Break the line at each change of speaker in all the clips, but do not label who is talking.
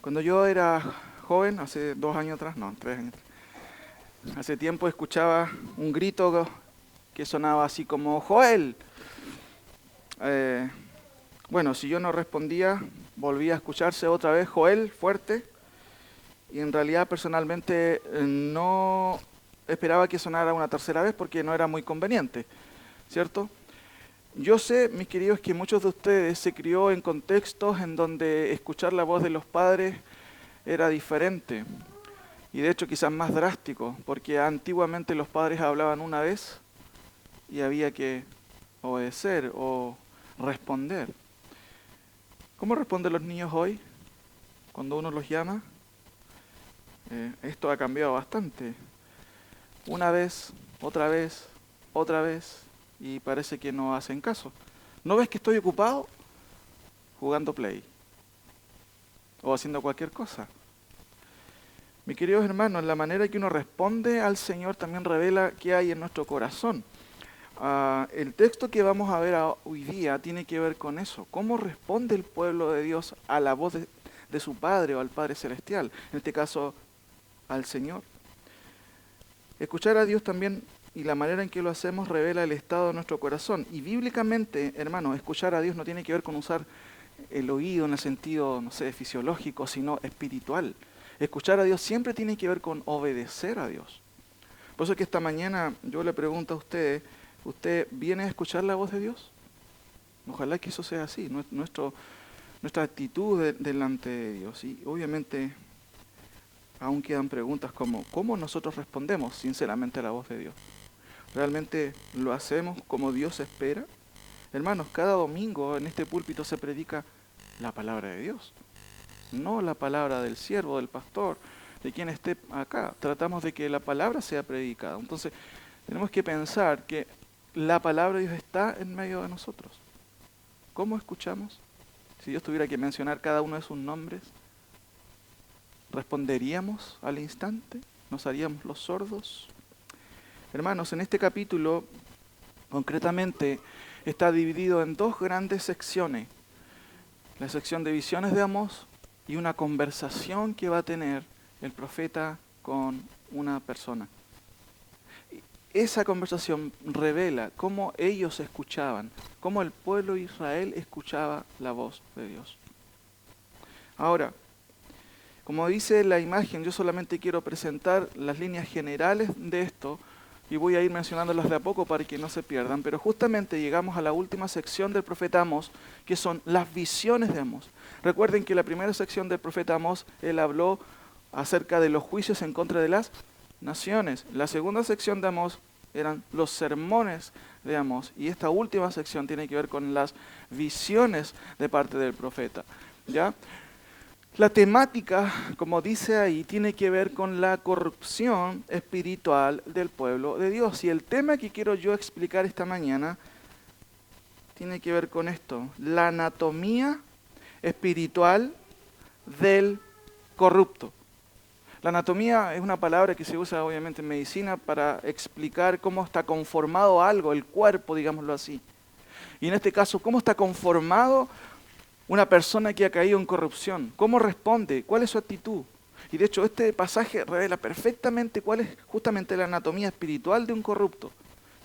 Cuando yo era joven, hace 2 años atrás, no, 3 años atrás, hace tiempo escuchaba un grito que sonaba así como ¡Joel! Eh, bueno, si yo no respondía, volvía a escucharse otra vez Joel fuerte, y en realidad personalmente no esperaba que sonara una tercera vez porque no era muy conveniente, ¿cierto? Yo sé, mis queridos, que muchos de ustedes se crió en contextos en donde escuchar la voz de los padres era diferente y de hecho quizás más drástico, porque antiguamente los padres hablaban una vez y había que obedecer o responder. ¿Cómo responden los niños hoy cuando uno los llama? Esto ha cambiado bastante. Una vez, otra vez, y parece que no hacen caso. ¿No ves que estoy ocupado? Jugando Play o haciendo cualquier cosa. Mis queridos hermanos, la manera que uno responde al Señor también revela qué hay en nuestro corazón. El texto que vamos a ver hoy día tiene que ver con eso. ¿Cómo responde el pueblo de Dios a la voz de su Padre o al Padre Celestial? En este caso, al Señor. Escuchar a Dios también y la manera en que lo hacemos revela el estado de nuestro corazón. Y bíblicamente, hermanos, escuchar a Dios no tiene que ver con usar el oído en el sentido, no sé, fisiológico, sino espiritual. Escuchar a Dios siempre tiene que ver con obedecer a Dios. Por eso es que esta mañana yo le pregunto a usted, ¿usted viene a escuchar la voz de Dios? Ojalá que eso sea así, nuestra actitud delante de Dios. Y obviamente aún quedan preguntas como, ¿cómo nosotros respondemos sinceramente a la voz de Dios? ¿Realmente lo hacemos como Dios espera? Hermanos, cada domingo en este púlpito se predica la palabra de Dios, no la palabra del siervo, del pastor, de quien esté acá. Tratamos de que la palabra sea predicada. Entonces, tenemos que pensar que la palabra de Dios está en medio de nosotros. ¿Cómo escuchamos? Si Dios tuviera que mencionar cada uno de sus nombres, ¿responderíamos al instante? ¿Nos haríamos los sordos? Hermanos, en este capítulo, concretamente, está dividido en dos grandes secciones. La sección de visiones de Amós y una conversación que va a tener el profeta con una persona. Esa conversación revela cómo ellos escuchaban, cómo el pueblo de Israel escuchaba la voz de Dios. Ahora, como dice la imagen, yo solamente quiero presentar las líneas generales de esto y voy a ir mencionándolas de a poco para que no se pierdan, pero justamente llegamos a la última sección del profeta Amós, que son las visiones de Amós. Recuerden que la primera sección del profeta Amós, él habló acerca de los juicios en contra de las naciones. La segunda sección de Amós eran los sermones de Amós y esta última sección tiene que ver con las visiones de parte del profeta, ¿ya? La temática, como dice ahí, tiene que ver con la corrupción espiritual del pueblo de Dios. Y el tema que quiero yo explicar esta mañana tiene que ver con esto, la anatomía espiritual del corrupto. La anatomía es una palabra que se usa obviamente en medicina para explicar cómo está conformado algo, el cuerpo, digámoslo así. Y en este caso, cómo está conformado una persona que ha caído en corrupción. ¿Cómo responde? ¿Cuál es su actitud? Y de hecho este pasaje revela perfectamente cuál es justamente la anatomía espiritual de un corrupto.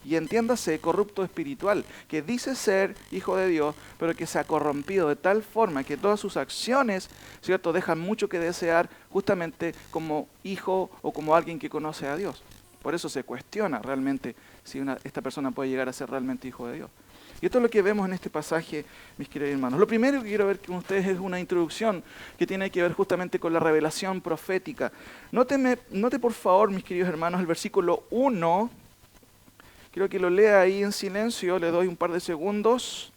Y entiéndase, corrupto espiritual, que dice ser hijo de Dios, pero que se ha corrompido de tal forma que todas sus acciones, ¿cierto?, dejan mucho que desear justamente como hijo o como alguien que conoce a Dios. Por eso se cuestiona realmente si esta persona puede llegar a ser realmente hijo de Dios. Y esto es lo que vemos en este pasaje, mis queridos hermanos. Lo primero que quiero ver con ustedes es una introducción que tiene que ver justamente con la revelación profética. Note por favor, mis queridos hermanos, el versículo 1. Quiero que lo lea ahí en silencio, le doy un par de segundos.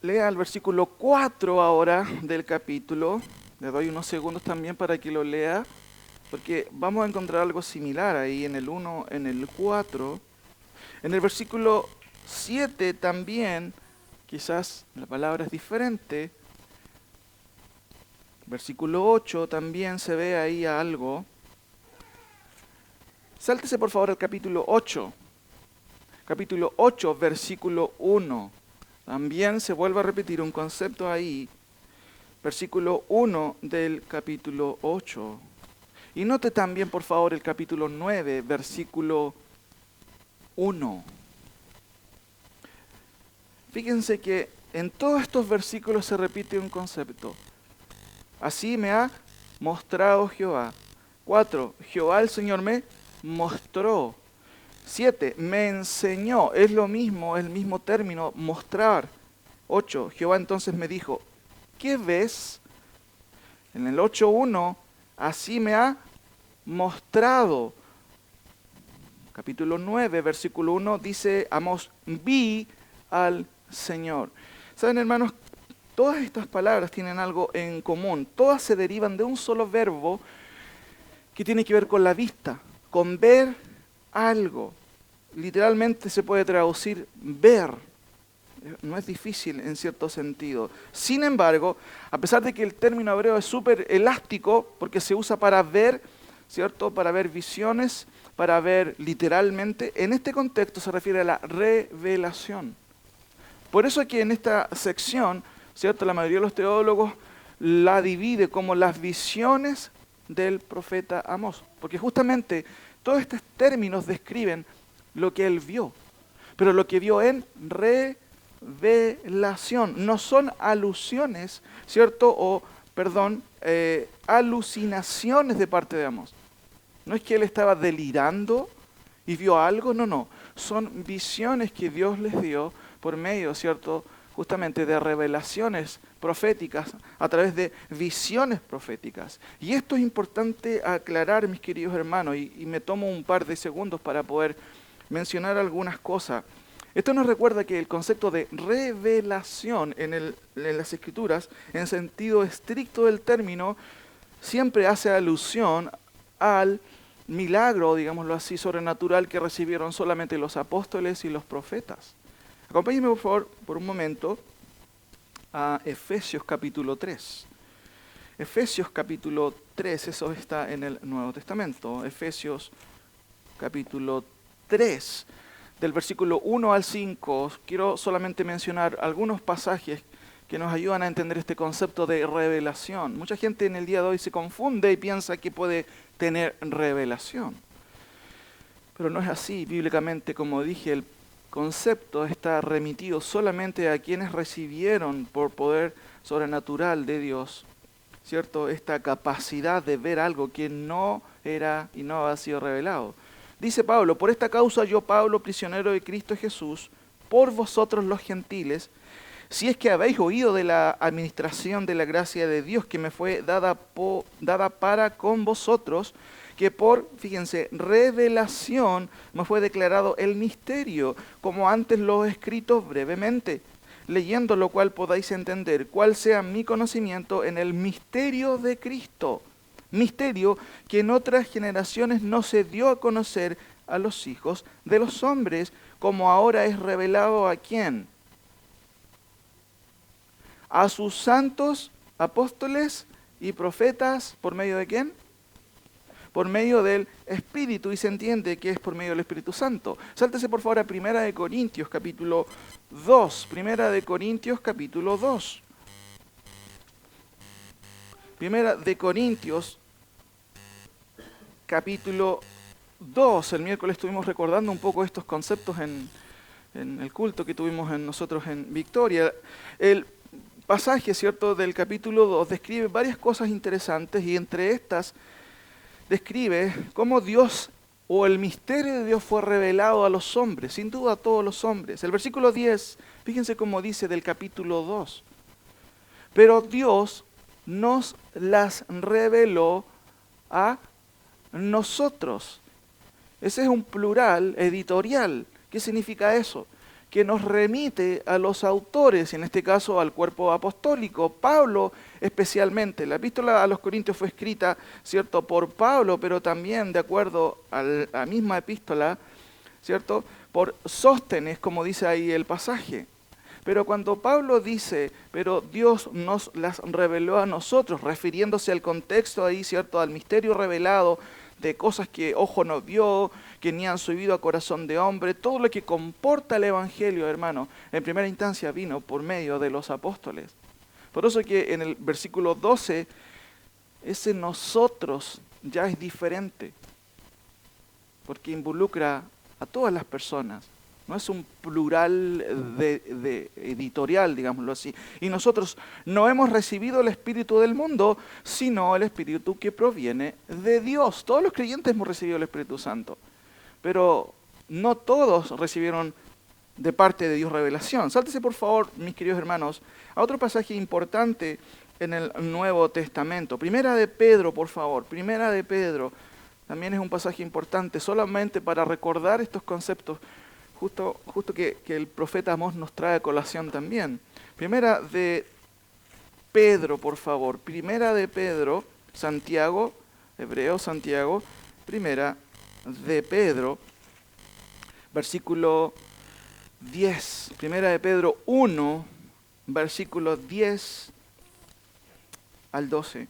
Lea el versículo 4 ahora del capítulo. Le doy unos segundos también para que lo lea, porque vamos a encontrar algo similar ahí en el 1, en el 4. En el versículo 7 también, quizás la palabra es diferente. Versículo 8 también se ve ahí algo. Sáltese por favor al capítulo 8. Capítulo 8, versículo 1. También se vuelve a repetir un concepto ahí, versículo 1 del capítulo 8. Y note también, por favor, el capítulo 9, versículo 1. Fíjense que en todos estos versículos se repite un concepto. Así me ha mostrado Jehová. 4. Jehová el Señor me mostró. 7. Me enseñó. Es lo mismo, el mismo término, mostrar. 8. Jehová entonces me dijo, ¿qué ves? En el 8.1, así me ha mostrado. Capítulo 9, versículo 1, dice Amós, vi al Señor. ¿Saben, hermanos? Todas estas palabras tienen algo en común. Todas se derivan de un solo verbo que tiene que ver con la vista, con ver algo. Literalmente se puede traducir ver. No es difícil en cierto sentido. Sin embargo, a pesar de que el término hebreo es súper elástico, porque se usa para ver, ¿cierto? Para ver visiones, para ver literalmente, en este contexto se refiere a la revelación. Por eso aquí en esta sección, ¿cierto? La mayoría de los teólogos la divide como las visiones del profeta Amós. Porque justamente todos estos términos describen lo que él vio, pero lo que vio en revelación. No son alusiones, ¿cierto? Alucinaciones de parte de Amós. No es que él estaba delirando y vio algo, no. Son visiones que Dios les dio por medio, ¿cierto? Justamente de revelaciones proféticas, a través de visiones proféticas. Y esto es importante aclarar, mis queridos hermanos, y me tomo un par de segundos para poder mencionar algunas cosas. Esto nos recuerda que el concepto de revelación en las Escrituras, en sentido estricto del término, siempre hace alusión al milagro, digámoslo así, sobrenatural que recibieron solamente los apóstoles y los profetas. Acompáñenme, por favor, por un momento a Efesios capítulo 3. Efesios capítulo 3, eso está en el Nuevo Testamento. Efesios capítulo 3, del versículo 1 al 5. Quiero solamente mencionar algunos pasajes que nos ayudan a entender este concepto de revelación. Mucha gente en el día de hoy se confunde y piensa que puede tener revelación. Pero no es así. Bíblicamente, como dije, el concepto está remitido solamente a quienes recibieron por poder sobrenatural de Dios, ¿cierto? Esta capacidad de ver algo que no era y no había sido revelado. Dice Pablo, por esta causa yo, Pablo, prisionero de Cristo Jesús, por vosotros los gentiles, si es que habéis oído de la administración de la gracia de Dios que me fue dada para con vosotros, que por, fíjense, revelación me fue declarado el misterio, como antes lo he escrito brevemente, leyendo lo cual podáis entender cuál sea mi conocimiento en el misterio de Cristo, misterio que en otras generaciones no se dio a conocer a los hijos de los hombres, como ahora es revelado a ¿quién? A sus santos apóstoles y profetas, ¿por medio de quién? Por medio del Espíritu, y se entiende que es por medio del Espíritu Santo. Sáltese por favor a 1 Corintios capítulo 2. 1 Corintios capítulo 2. 1 Corintios capítulo 2. El miércoles estuvimos recordando un poco estos conceptos en el culto que tuvimos nosotros en Victoria. El pasaje, ¿cierto?, del capítulo 2 describe varias cosas interesantes, y entre estas describe cómo Dios o el misterio de Dios fue revelado a los hombres, sin duda a todos los hombres. El versículo 10, fíjense cómo dice del capítulo 2. Pero Dios nos las reveló a nosotros. Ese es un plural editorial. ¿Qué significa eso? Que nos remite a los autores, en este caso al cuerpo apostólico, Pablo especialmente. La epístola a los Corintios fue escrita, ¿cierto?, por Pablo, pero también, de acuerdo a la misma epístola, ¿cierto?, por Sóstenes, como dice ahí el pasaje. Pero cuando Pablo dice, pero Dios nos las reveló a nosotros, refiriéndose al contexto ahí, ¿cierto?, al misterio revelado de cosas que ojo no vio, que ni han subido a corazón de hombre. Todo lo que comporta el Evangelio, hermano, en primera instancia vino por medio de los apóstoles. Por eso que en el versículo 12, ese nosotros ya es diferente, porque involucra a todas las personas. No es un plural de editorial, digámoslo así. Y nosotros no hemos recibido el espíritu del mundo, sino el espíritu que proviene de Dios. Todos los creyentes hemos recibido el Espíritu Santo, pero no todos recibieron de parte de Dios revelación. Sáltese por favor, mis queridos hermanos, a otro pasaje importante en el Nuevo Testamento. Primera de Pedro, por favor. Primera de Pedro. También es un pasaje importante, solamente para recordar estos conceptos, justo que el profeta Amós nos trae a colación también. Primera de Pedro, por favor. Primera de Pedro, Santiago, Hebreo, Santiago. Primera de Pedro, versículo 10. Primera de Pedro 1, versículo 10 al 12.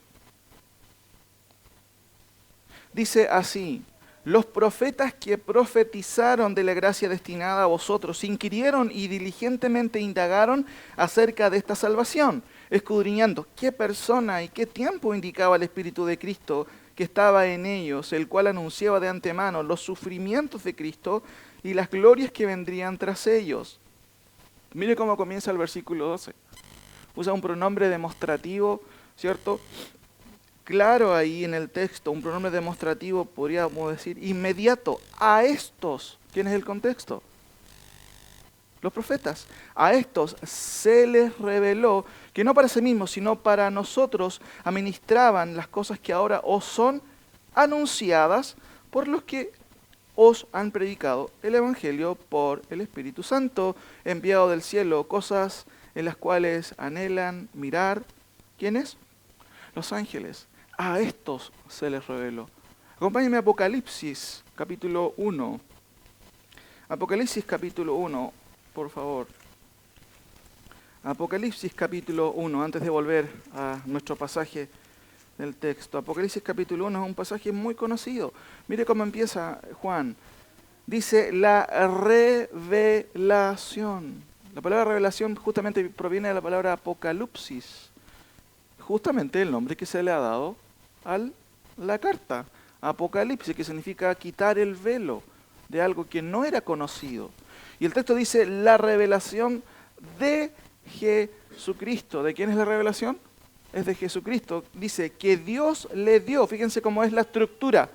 Dice así: los profetas que profetizaron de la gracia destinada a vosotros inquirieron y diligentemente indagaron acerca de esta salvación, escudriñando qué persona y qué tiempo indicaba el Espíritu de Cristo que estaba en ellos, el cual anunciaba de antemano los sufrimientos de Cristo y las glorias que vendrían tras ellos. Mire cómo comienza el versículo 12. Usa un pronombre demostrativo, ¿cierto? Claro, ahí en el texto, un pronombre demostrativo, podríamos decir, inmediato. A estos, ¿quién es el contexto? Los profetas. A estos se les reveló que no para sí mismos, sino para nosotros administraban las cosas que ahora os son anunciadas por los que os han predicado el Evangelio por el Espíritu Santo, enviado del cielo, cosas en las cuales anhelan mirar. ¿Quiénes? Los ángeles. A estos se les reveló. Acompáñenme a Apocalipsis, capítulo 1. Apocalipsis, capítulo 1, por favor. Apocalipsis, capítulo 1, antes de volver a nuestro pasaje del texto. Apocalipsis, capítulo 1 es un pasaje muy conocido. Mire cómo empieza Juan. Dice la revelación. La palabra revelación justamente proviene de la palabra apocalipsis. Justamente el nombre que se le ha dado a la carta. Apocalipsis, que significa quitar el velo de algo que no era conocido. Y el texto dice la revelación de Jesucristo. ¿De quién es la revelación? Es de Jesucristo. Dice que Dios le dio, fíjense cómo es la estructura.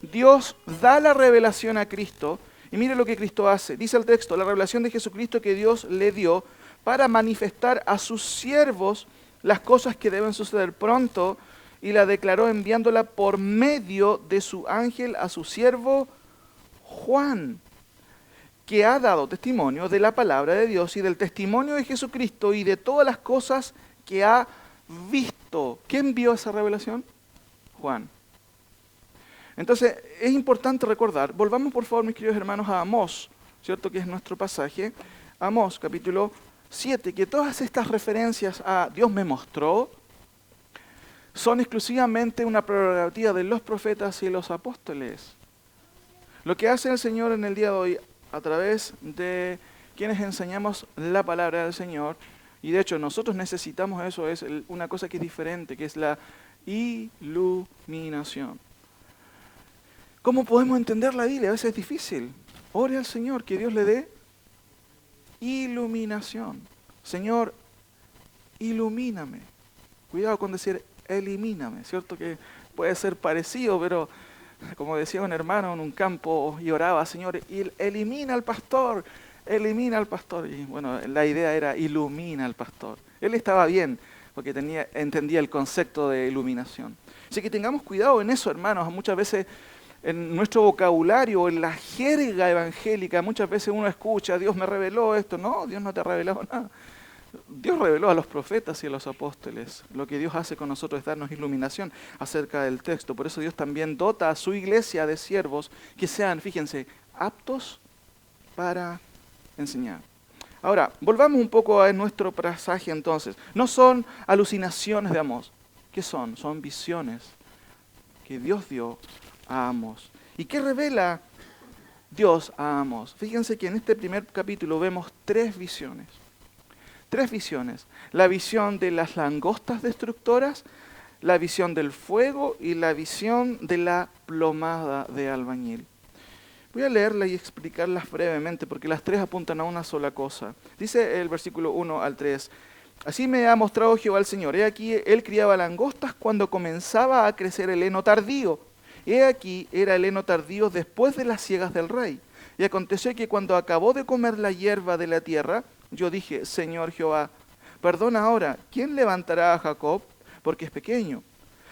Dios da la revelación a Cristo y mire lo que Cristo hace. Dice el texto, la revelación de Jesucristo que Dios le dio para manifestar a sus siervos las cosas que deben suceder pronto, y la declaró enviándola por medio de su ángel a su siervo Juan, que ha dado testimonio de la palabra de Dios y del testimonio de Jesucristo y de todas las cosas que ha visto. ¿Quién vio esa revelación? Juan. Entonces, es importante recordar, volvamos por favor, mis queridos hermanos, a Amós, ¿cierto? Que es nuestro pasaje. Amós, capítulo 7, que todas estas referencias a Dios me mostró son exclusivamente una prerrogativa de los profetas y los apóstoles. Lo que hace el Señor en el día de hoy a través de quienes enseñamos la palabra del Señor, y de hecho nosotros necesitamos eso, es una cosa que es diferente, que es la iluminación. ¿Cómo podemos entender la Biblia? A veces es difícil. Ore al Señor que Dios le dé iluminación. Señor, ilumíname. Cuidado con decir elimíname, ¿cierto? Que puede ser parecido, pero como decía un hermano en un campo y oraba, Señor, elimina al pastor, elimina al pastor. Y bueno, la idea era ilumina al pastor. Él estaba bien, porque entendía el concepto de iluminación. Así que tengamos cuidado en eso, hermanos. Muchas veces en nuestro vocabulario, en la jerga evangélica, muchas veces uno escucha, Dios me reveló esto. No, Dios no te ha revelado nada. Dios reveló a los profetas y a los apóstoles. Lo que Dios hace con nosotros es darnos iluminación acerca del texto. Por eso Dios también dota a su iglesia de siervos que sean, fíjense, aptos para enseñar. Ahora, volvamos un poco a nuestro pasaje entonces. No son alucinaciones de Amós. ¿Qué son? Son visiones que Dios dio a Amós. ¿Y qué revela Dios a Amós? Fíjense que en este primer capítulo vemos tres visiones. Tres visiones. La visión de las langostas destructoras, la visión del fuego y la visión de la plomada de albañil. Voy a leerla y explicarlas brevemente porque las tres apuntan a una sola cosa. Dice el versículo 1 al 3. Así me ha mostrado Jehová el Señor. He aquí, él criaba langostas cuando comenzaba a crecer el heno tardío. He aquí, era el heno tardío después de las siegas del rey. Y aconteció que cuando acabó de comer la hierba de la tierra, yo dije, Señor Jehová, perdona ahora, ¿quién levantará a Jacob? Porque es pequeño.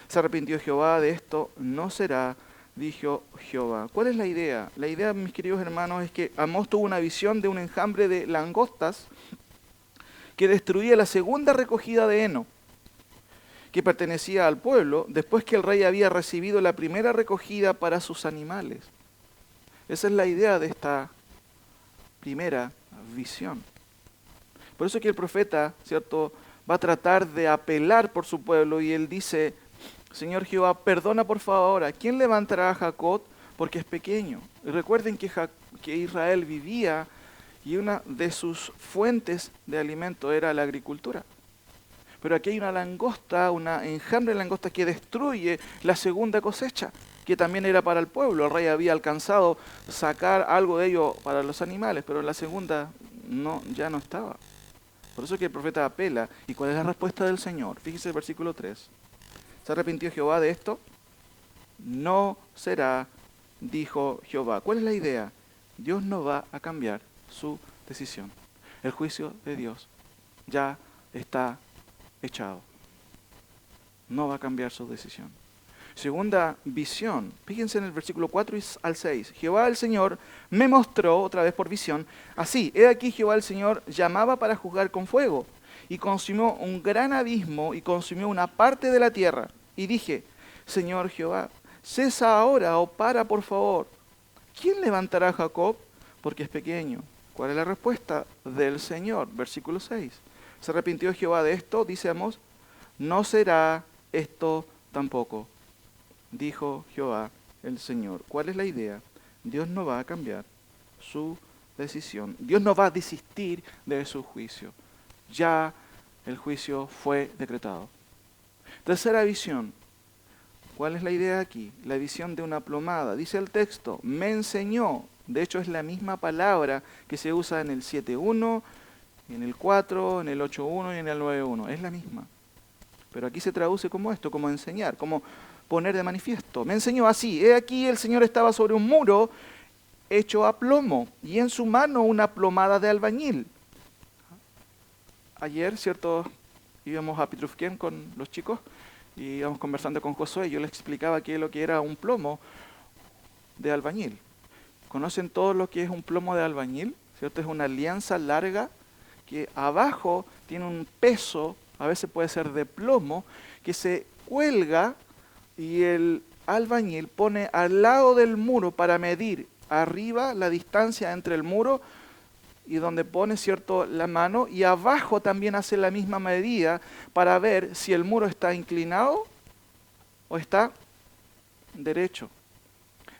Se arrepintió Jehová de esto, no será, dijo Jehová. ¿Cuál es la idea? La idea, mis queridos hermanos, es que Amós tuvo una visión de un enjambre de langostas que destruía la segunda recogida de heno, que pertenecía al pueblo, después que el rey había recibido la primera recogida para sus animales. Esa es la idea de esta primera visión. Por eso que el profeta, ¿cierto?, va a tratar de apelar por su pueblo y él dice, Señor Jehová, perdona por favor, ¿a quién levantará a Jacob? Porque es pequeño. Y recuerden que Israel vivía y una de sus fuentes de alimento era la agricultura. Pero aquí hay una langosta, una enjambre de langosta que destruye la segunda cosecha, que también era para el pueblo. El rey había alcanzado sacar algo de ello para los animales, pero la segunda ya no estaba. Por eso que el profeta apela. ¿Y cuál es la respuesta del Señor? Fíjese el versículo 3. ¿Se arrepintió Jehová de esto? No será, dijo Jehová. ¿Cuál es la idea? Dios no va a cambiar su decisión. El juicio de Dios ya está echado. No va a cambiar su decisión. Segunda visión. Fíjense en el versículo 4 al 6. Jehová el Señor me mostró, otra vez por visión, así, he aquí Jehová el Señor llamaba para juzgar con fuego, y consumió un gran abismo, y consumió una parte de la tierra. Y dije, Señor Jehová, cesa ahora, o para por favor. ¿Quién levantará a Jacob? Porque es pequeño. ¿Cuál es la respuesta del Señor? Versículo 6. ¿Se arrepintió Jehová de esto? Dice Amós, no será esto tampoco, dijo Jehová el Señor. ¿Cuál es la idea? Dios no va a cambiar su decisión. Dios no va a desistir de su juicio. Ya el juicio fue decretado. Tercera visión. ¿Cuál es la idea aquí? La visión de una plomada. Dice el texto, me enseñó. De hecho es la misma palabra que se usa en el 7.1, en el 4, en el 8.1 y en el 9.1. Es la misma. Pero aquí se traduce como esto, como enseñar, como poner de manifiesto. Me enseñó así, he aquí el Señor estaba sobre un muro hecho a plomo y en su mano una plomada de albañil. Ayer, ¿cierto? Íbamos a Pitrufquén con los chicos y íbamos conversando con Josué y yo les explicaba qué es lo que era un plomo de albañil. ¿Conocen todo lo que es un plomo de albañil? ¿Cierto? Es una alianza larga que abajo tiene un peso, a veces puede ser de plomo, que se cuelga y el albañil pone al lado del muro para medir arriba la distancia entre el muro y donde pone, ¿cierto?, la mano, y abajo también hace la misma medida para ver si el muro está inclinado o está derecho.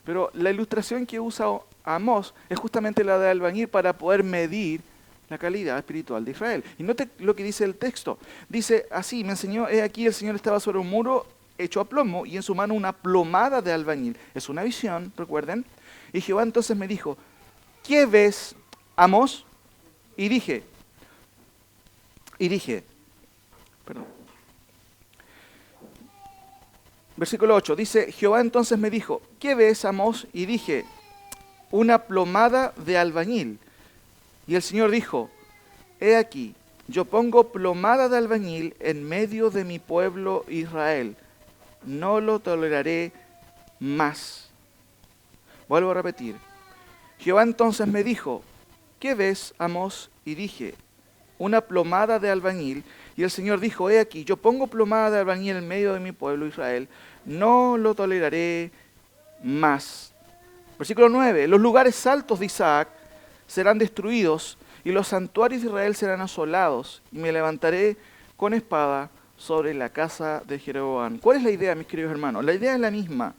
Pero la ilustración que usa Amós es justamente la de albañil para poder medir la calidad espiritual de Israel. Y note lo que dice el texto. Dice así, me enseñó, he aquí el Señor estaba sobre un muro hecho a plomo y en su mano una plomada de albañil. Es una visión, recuerden. Y Jehová entonces me dijo, ¿qué ves, Amós? Y dije, versículo 8, dice, Jehová entonces me dijo, ¿qué ves, Amós? Y dije, una plomada de albañil. Y el Señor dijo, he aquí, yo pongo plomada de albañil en medio de mi pueblo Israel. No lo toleraré más. Vuelvo a repetir. Jehová entonces me dijo, ¿qué ves, Amós? Y dije, una plomada de albañil. Y el Señor dijo, he aquí, yo pongo plomada de albañil en medio de mi pueblo Israel. No lo toleraré más. Versículo 9. Los lugares altos de Isaac serán destruidos y los santuarios de Israel serán asolados. Y me levantaré con espada sobre la casa de Jeroboam. ¿Cuál es la idea, mis queridos hermanos? La idea es la misma.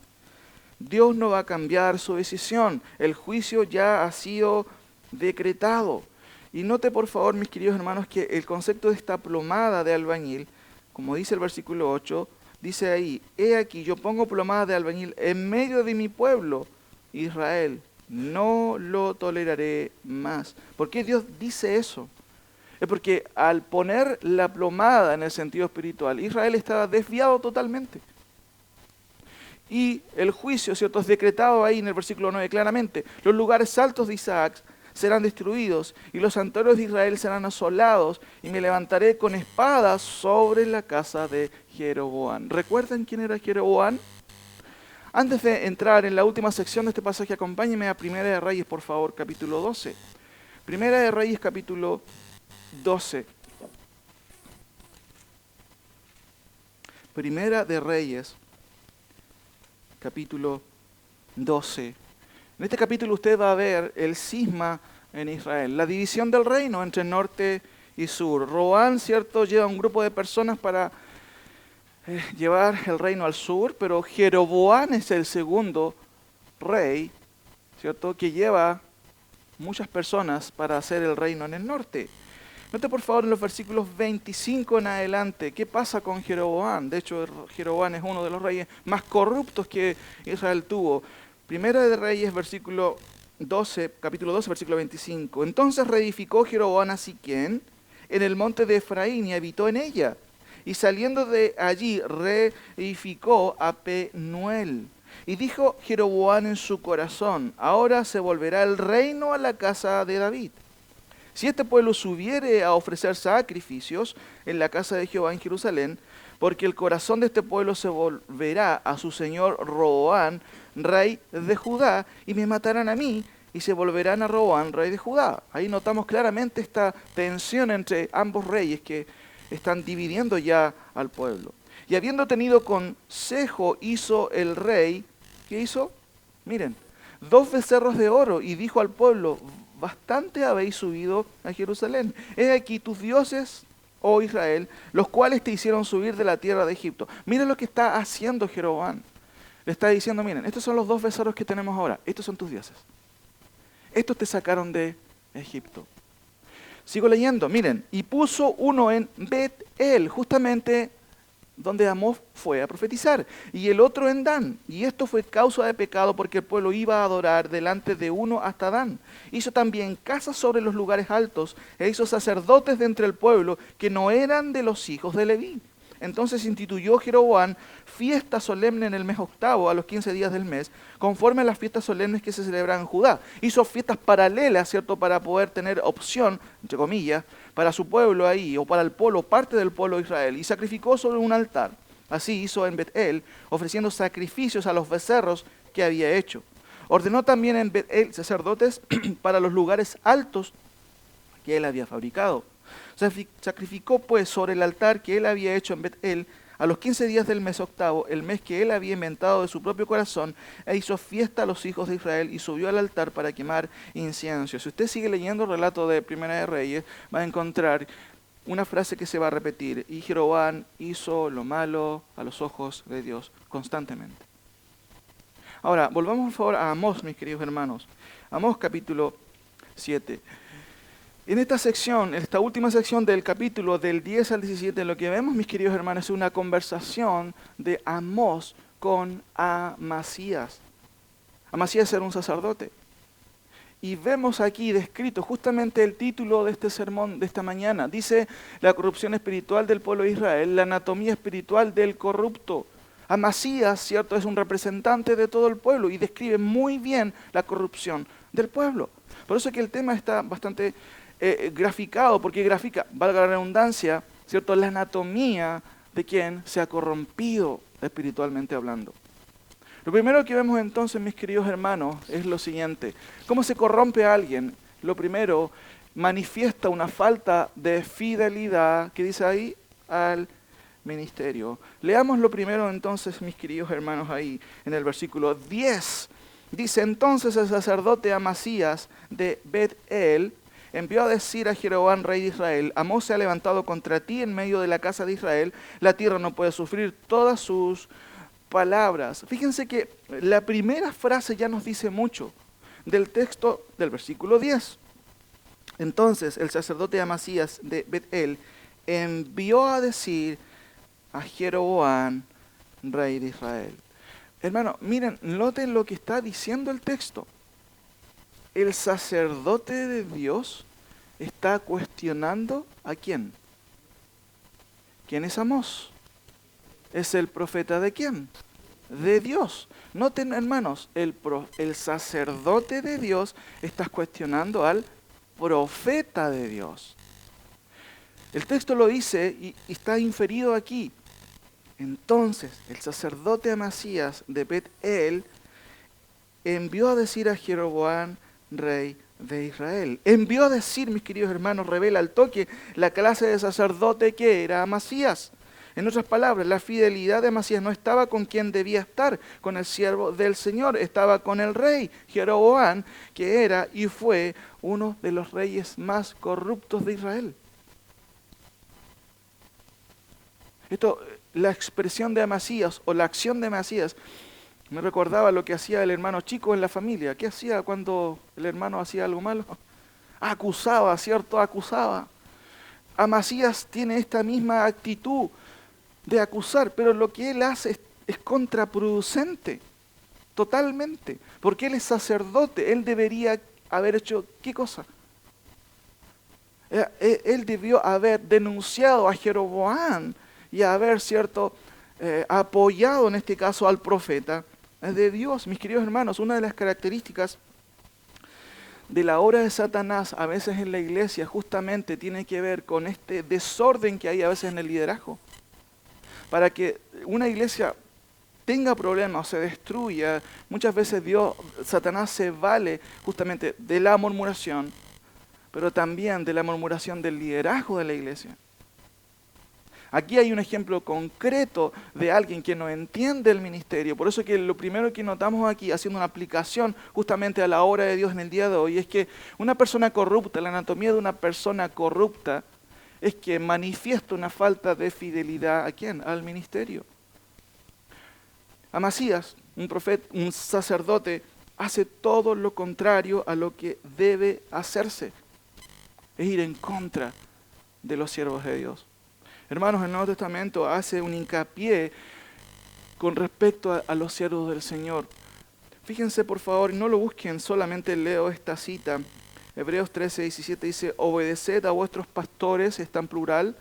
Dios no va a cambiar su decisión. El juicio ya ha sido decretado. Y note por favor, mis queridos hermanos, que el concepto de esta plomada de albañil, como dice el versículo 8, dice ahí: he aquí, yo pongo plomada de albañil en medio de mi pueblo, Israel. No lo toleraré más. ¿Por qué Dios dice eso? Es porque al poner la plomada en el sentido espiritual, Israel estaba desviado totalmente. Y el juicio, ¿cierto?, es decretado ahí en el versículo 9 claramente. Los lugares altos de Isaac serán destruidos y los santuarios de Israel serán asolados, y me levantaré con espada sobre la casa de Jeroboam. ¿Recuerdan quién era Jeroboam? Antes de entrar en la última sección de este pasaje, acompáñenme a Primera de Reyes, por favor, capítulo 12. Primera de Reyes, capítulo 12. Primera de Reyes, capítulo 12. En este capítulo usted va a ver el cisma en Israel, la división del reino entre norte y sur. Roboam, ¿cierto?, lleva un grupo de personas para llevar el reino al sur, pero Jeroboam es el segundo rey, ¿cierto?, que lleva muchas personas para hacer el reino en el norte. Note por favor en los versículos 25 en adelante, ¿qué pasa con Jeroboam? De hecho, Jeroboam es uno de los reyes más corruptos que Israel tuvo. Primera de Reyes, capítulo 12, versículo 25. Entonces reedificó Jeroboam a Siquén en el monte de Efraín y habitó en ella. Y saliendo de allí reedificó a Penuel. Y dijo Jeroboam en su corazón: ahora se volverá el reino a la casa de David. Si este pueblo subiere a ofrecer sacrificios en la casa de Jehová en Jerusalén, porque el corazón de este pueblo se volverá a su señor Roboam, rey de Judá, y me matarán a mí, y se volverán a Roboam, rey de Judá. Ahí notamos claramente esta tensión entre ambos reyes que están dividiendo ya al pueblo. Y habiendo tenido consejo, hizo el rey, ¿qué hizo? Miren, 2 becerros de oro, y dijo al pueblo: bastante habéis subido a Jerusalén. He aquí tus dioses, oh Israel, los cuales te hicieron subir de la tierra de Egipto. Miren lo que está haciendo Jeroboam. Le está diciendo: miren, estos son los 2 becerros que tenemos ahora. Estos son tus dioses. Estos te sacaron de Egipto. Sigo leyendo, miren. Y puso uno en Bet-El, justamente donde Amós fue a profetizar, y el otro en Dan. Y esto fue causa de pecado, porque el pueblo iba a adorar delante de uno hasta Dan. Hizo también casas sobre los lugares altos, e hizo sacerdotes de entre el pueblo que no eran de los hijos de Leví. Entonces instituyó Jeroboam fiesta solemne en el mes octavo, a los 15 días del mes, conforme a las fiestas solemnes que se celebran en Judá. Hizo fiestas paralelas, ¿cierto?, para poder tener opción, entre comillas, para su pueblo ahí, o para el pueblo, parte del pueblo de Israel, y sacrificó sobre un altar. Así hizo en Bet-El, ofreciendo sacrificios a los becerros que había hecho. Ordenó también en Bet-El sacerdotes para los lugares altos que él había fabricado. Sacrificó pues sobre el altar que él había hecho en Bet-El a los 15 días del mes octavo, el mes que él había inventado de su propio corazón, e hizo fiesta a los hijos de Israel y subió al altar para quemar incienso. Si usted sigue leyendo el relato de Primera de Reyes, va a encontrar una frase que se va a repetir: y Jeroboam hizo lo malo a los ojos de Dios constantemente. Ahora, volvamos por favor a Amós, mis queridos hermanos. Amós capítulo 7. En esta sección, en esta última sección del capítulo del 10 al 17, lo que vemos, mis queridos hermanos, es una conversación de Amós con Amasías. Amasías era un sacerdote. Y vemos aquí descrito justamente el título de este sermón de esta mañana. Dice: la corrupción espiritual del pueblo de Israel, la anatomía espiritual del corrupto. Amasías, ¿cierto?, es un representante de todo el pueblo y describe muy bien la corrupción del pueblo. Por eso es que el tema está bastante graficado, porque grafica, valga la redundancia, ¿cierto?, la anatomía de quien se ha corrompido espiritualmente hablando. Lo primero que vemos entonces, mis queridos hermanos, es lo siguiente: ¿cómo se corrompe a alguien? Lo primero, manifiesta una falta de fidelidad, que dice ahí, al ministerio. Leamos lo primero entonces, mis queridos hermanos, ahí en el versículo 10. Dice: entonces el sacerdote Amasías de Bet-El envió a decir a Jeroboam, rey de Israel: Amós se ha levantado contra ti en medio de la casa de Israel, la tierra no puede sufrir todas sus palabras. Fíjense que la primera frase ya nos dice mucho del texto del versículo 10. Entonces el sacerdote Amasías de Bet-El envió a decir a Jeroboam, rey de Israel. Hermano, miren, noten lo que está diciendo el texto. El sacerdote de Dios está cuestionando ¿a quién? ¿Quién es Amós? ¿Es el profeta de quién? De Dios. Noten, hermanos, el sacerdote de Dios está cuestionando al profeta de Dios. El texto lo dice y está inferido aquí. Entonces, el sacerdote Amasías de Bet-El envió a decir a Jeroboam, rey de Israel. Envió a decir, mis queridos hermanos, revela al toque la clase de sacerdote que era Amasías. En otras palabras, la fidelidad de Amasías no estaba con quien debía estar, con el siervo del Señor, estaba con el rey Jeroboam, que era y fue uno de los reyes más corruptos de Israel. La expresión de Amasías o la acción de Amasías me recordaba lo que hacía el hermano chico en la familia. ¿Qué hacía cuando el hermano hacía algo malo? Acusaba, ¿cierto? Acusaba. Amasías tiene esta misma actitud de acusar, pero lo que él hace es contraproducente, totalmente, porque él es sacerdote, él debería haber hecho ¿qué cosa? Él debió haber denunciado a Jeroboam y haber, ¿cierto?, apoyado en este caso al profeta de Dios. Mis queridos hermanos, una de las características de la obra de Satanás a veces en la iglesia justamente tiene que ver con este desorden que hay a veces en el liderazgo. Para que una iglesia tenga problemas o se destruya, muchas veces Satanás se vale justamente de la murmuración, pero también de la murmuración del liderazgo de la iglesia. Aquí hay un ejemplo concreto de alguien que no entiende el ministerio. Por eso que lo primero que notamos aquí, haciendo una aplicación justamente a la obra de Dios en el día de hoy, es que una persona corrupta, la anatomía de una persona corrupta, es que manifiesta una falta de fidelidad ¿a quién? Al ministerio. Amasías, un profeta, un sacerdote, hace todo lo contrario a lo que debe hacerse. Es ir en contra de los siervos de Dios. Hermanos, el Nuevo Testamento hace un hincapié con respecto a los siervos del Señor. Fíjense por favor, y no lo busquen, solamente leo esta cita. Hebreos 13:17 dice, obedeced a vuestros pastores, está en plural,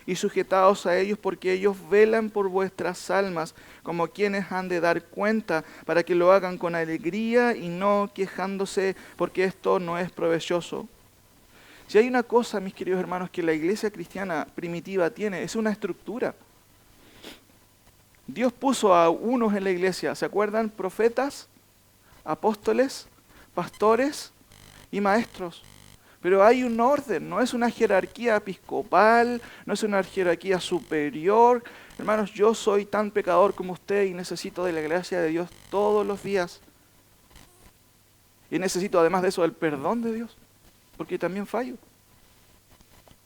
y sujetaos a ellos porque ellos velan por vuestras almas, como quienes han de dar cuenta, para que lo hagan con alegría y no quejándose, porque esto no es provechoso. Si hay una cosa, mis queridos hermanos, que la iglesia cristiana primitiva tiene, es una estructura. Dios puso a unos en la iglesia, ¿se acuerdan? Profetas, apóstoles, pastores y maestros. Pero hay un orden, no es una jerarquía episcopal, no es una jerarquía superior. Hermanos, yo soy tan pecador como usted y necesito de la gracia de Dios todos los días. Y necesito además de eso el perdón de Dios, porque también fallo.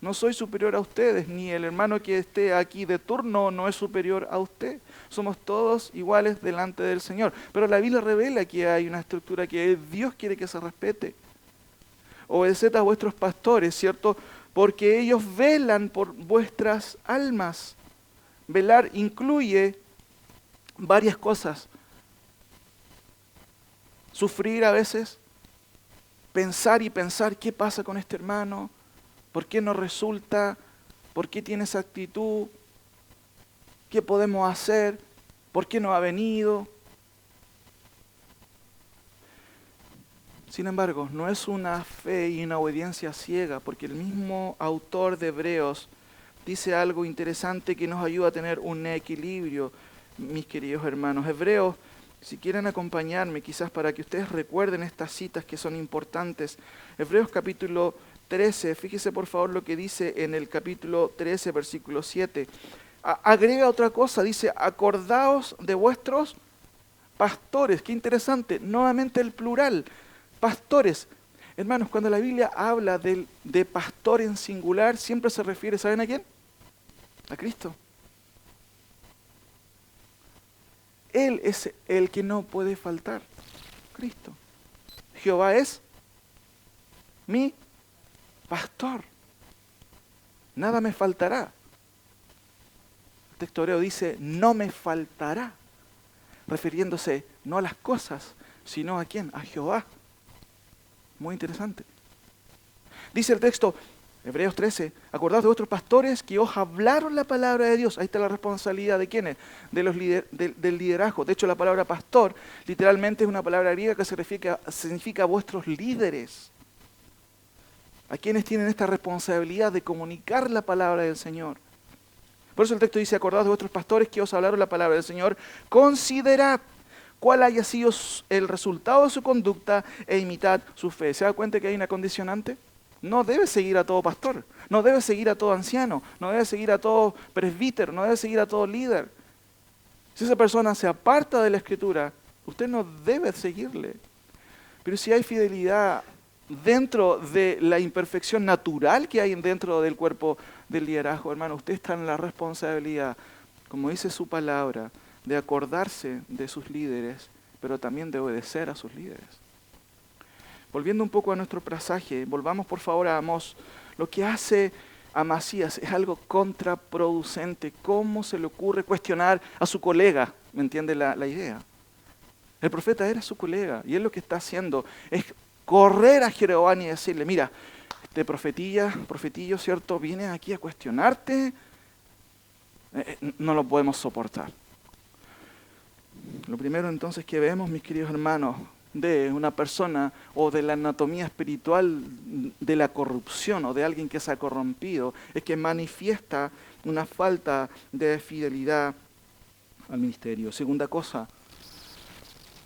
No soy superior a ustedes, ni el hermano que esté aquí de turno no es superior a usted. Somos todos iguales delante del Señor. Pero la Biblia revela que hay una estructura que Dios quiere que se respete. Obedeced a vuestros pastores, ¿cierto? Porque ellos velan por vuestras almas. Velar incluye varias cosas. Sufrir a veces, pensar y pensar qué pasa con este hermano, por qué no resulta, por qué tiene esa actitud, qué podemos hacer, por qué no ha venido. Sin embargo, no es una fe y una obediencia ciega, porque el mismo autor de Hebreos dice algo interesante que nos ayuda a tener un equilibrio, mis queridos hermanos. Hebreos, si quieren acompañarme, quizás para que ustedes recuerden estas citas que son importantes. Hebreos capítulo 13, fíjese por favor lo que dice en el capítulo 13, versículo 7. Agrega otra cosa, dice, acordaos de vuestros pastores. Qué interesante, nuevamente el plural. Pastores. Hermanos, cuando la Biblia habla de pastor en singular, siempre se refiere, ¿saben a quién? A Cristo. Él es el que no puede faltar. Cristo. Jehová es mi pastor. Nada me faltará. El texto hebreo dice, no me faltará. Refiriéndose no a las cosas, sino a quién, a Jehová. Muy interesante. Dice el texto, Hebreos 13, acordaos de vuestros pastores que os hablaron la palabra de Dios. Ahí está la responsabilidad de quiénes, del liderazgo. De hecho, la palabra pastor literalmente es una palabra griega que significa vuestros líderes. A quienes tienen esta responsabilidad de comunicar la palabra del Señor. Por eso el texto dice, acordaos de vuestros pastores que os hablaron la palabra del Señor. Considerad cuál haya sido el resultado de su conducta e imitad su fe. ¿Se da cuenta que hay una condicionante? No debe seguir a todo pastor, no debe seguir a todo anciano, no debe seguir a todo presbítero, no debe seguir a todo líder. Si esa persona se aparta de la Escritura, usted no debe seguirle. Pero si hay fidelidad dentro de la imperfección natural que hay dentro del cuerpo del liderazgo, hermano, usted está en la responsabilidad, como dice su palabra, de acordarse de sus líderes, pero también de obedecer a sus líderes. Volviendo un poco a nuestro pasaje, volvamos por favor a Amós. Lo que hace Amasías es algo contraproducente. ¿Cómo se le ocurre cuestionar a su colega? ¿Me entiende la idea? El profeta era su colega y él lo que está haciendo es correr a Jeroboam y decirle, mira, este profetillo, ¿cierto? Viene aquí a cuestionarte, no lo podemos soportar. Lo primero entonces que vemos, mis queridos hermanos, de una persona o de la anatomía espiritual de la corrupción o de alguien que se ha corrompido, es que manifiesta una falta de fidelidad al ministerio. Segunda cosa,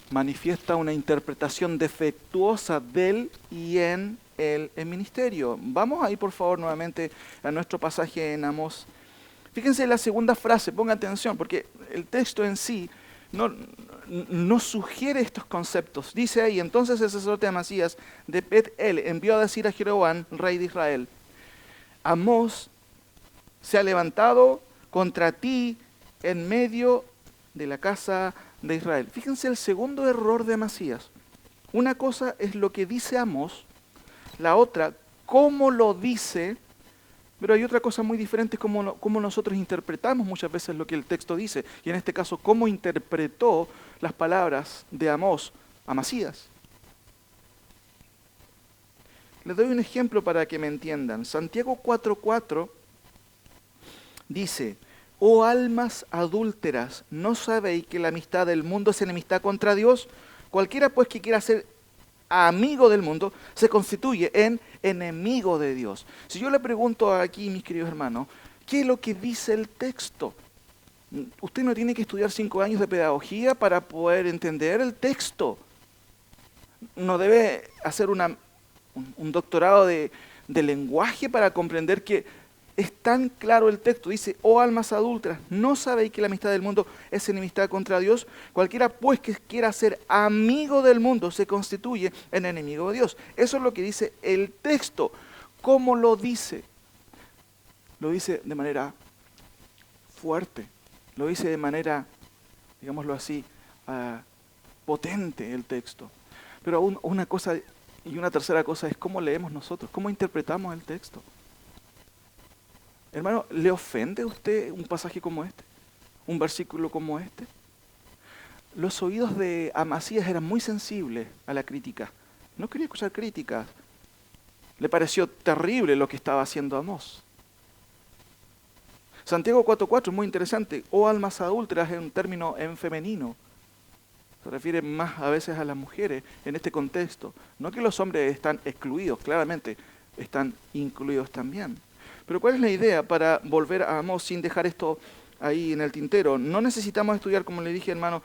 manifiesta una interpretación defectuosa del y en el ministerio. Vamos ahí por favor nuevamente a nuestro pasaje en Amós. Fíjense la segunda frase, pongan atención, porque el texto en sí no sugiere estos conceptos. Dice ahí, entonces el sacerdote Amasías de Bet-El envió a decir a Jeroboam, rey de Israel, Amós se ha levantado contra ti en medio de la casa de Israel. Fíjense el segundo error de Amasías. Una cosa es lo que dice Amós, la otra, cómo lo dice. Pero hay otra cosa muy diferente, cómo nosotros interpretamos muchas veces lo que el texto dice. Y en este caso, cómo interpretó las palabras de Amós a Amasías. Les doy un ejemplo para que me entiendan. Santiago 4:4 dice, oh almas adúlteras, ¿no sabéis que la amistad del mundo es enemistad contra Dios? Cualquiera pues que quiera ser amigo del mundo, se constituye en enemigo de Dios. Si yo le pregunto aquí, mis queridos hermanos, ¿qué es lo que dice el texto? Usted no tiene que estudiar 5 años de pedagogía para poder entender el texto. No debe hacer un doctorado de lenguaje para comprender que es tan claro el texto. Dice, oh almas adúlteras, ¿no sabéis que la amistad del mundo es enemistad contra Dios? Cualquiera pues que quiera ser amigo del mundo se constituye en enemigo de Dios. Eso es lo que dice el texto. ¿Cómo lo dice? Lo dice de manera fuerte. Lo dice de manera, digámoslo así, potente el texto. Pero una cosa y una tercera cosa es cómo leemos nosotros, cómo interpretamos el texto. Hermano, ¿le ofende a usted un pasaje como este? ¿Un versículo como este? Los oídos de Amasías eran muy sensibles a la crítica. No quería escuchar críticas. Le pareció terrible lo que estaba haciendo Amós. Santiago 4:4 es muy interesante. Oh almas adúlteras es un término en femenino. Se refiere más a veces a las mujeres en este contexto. No que los hombres están excluidos, claramente están incluidos también. Pero ¿cuál es la idea para volver a Amós sin dejar esto ahí en el tintero? No necesitamos estudiar, como le dije, hermano,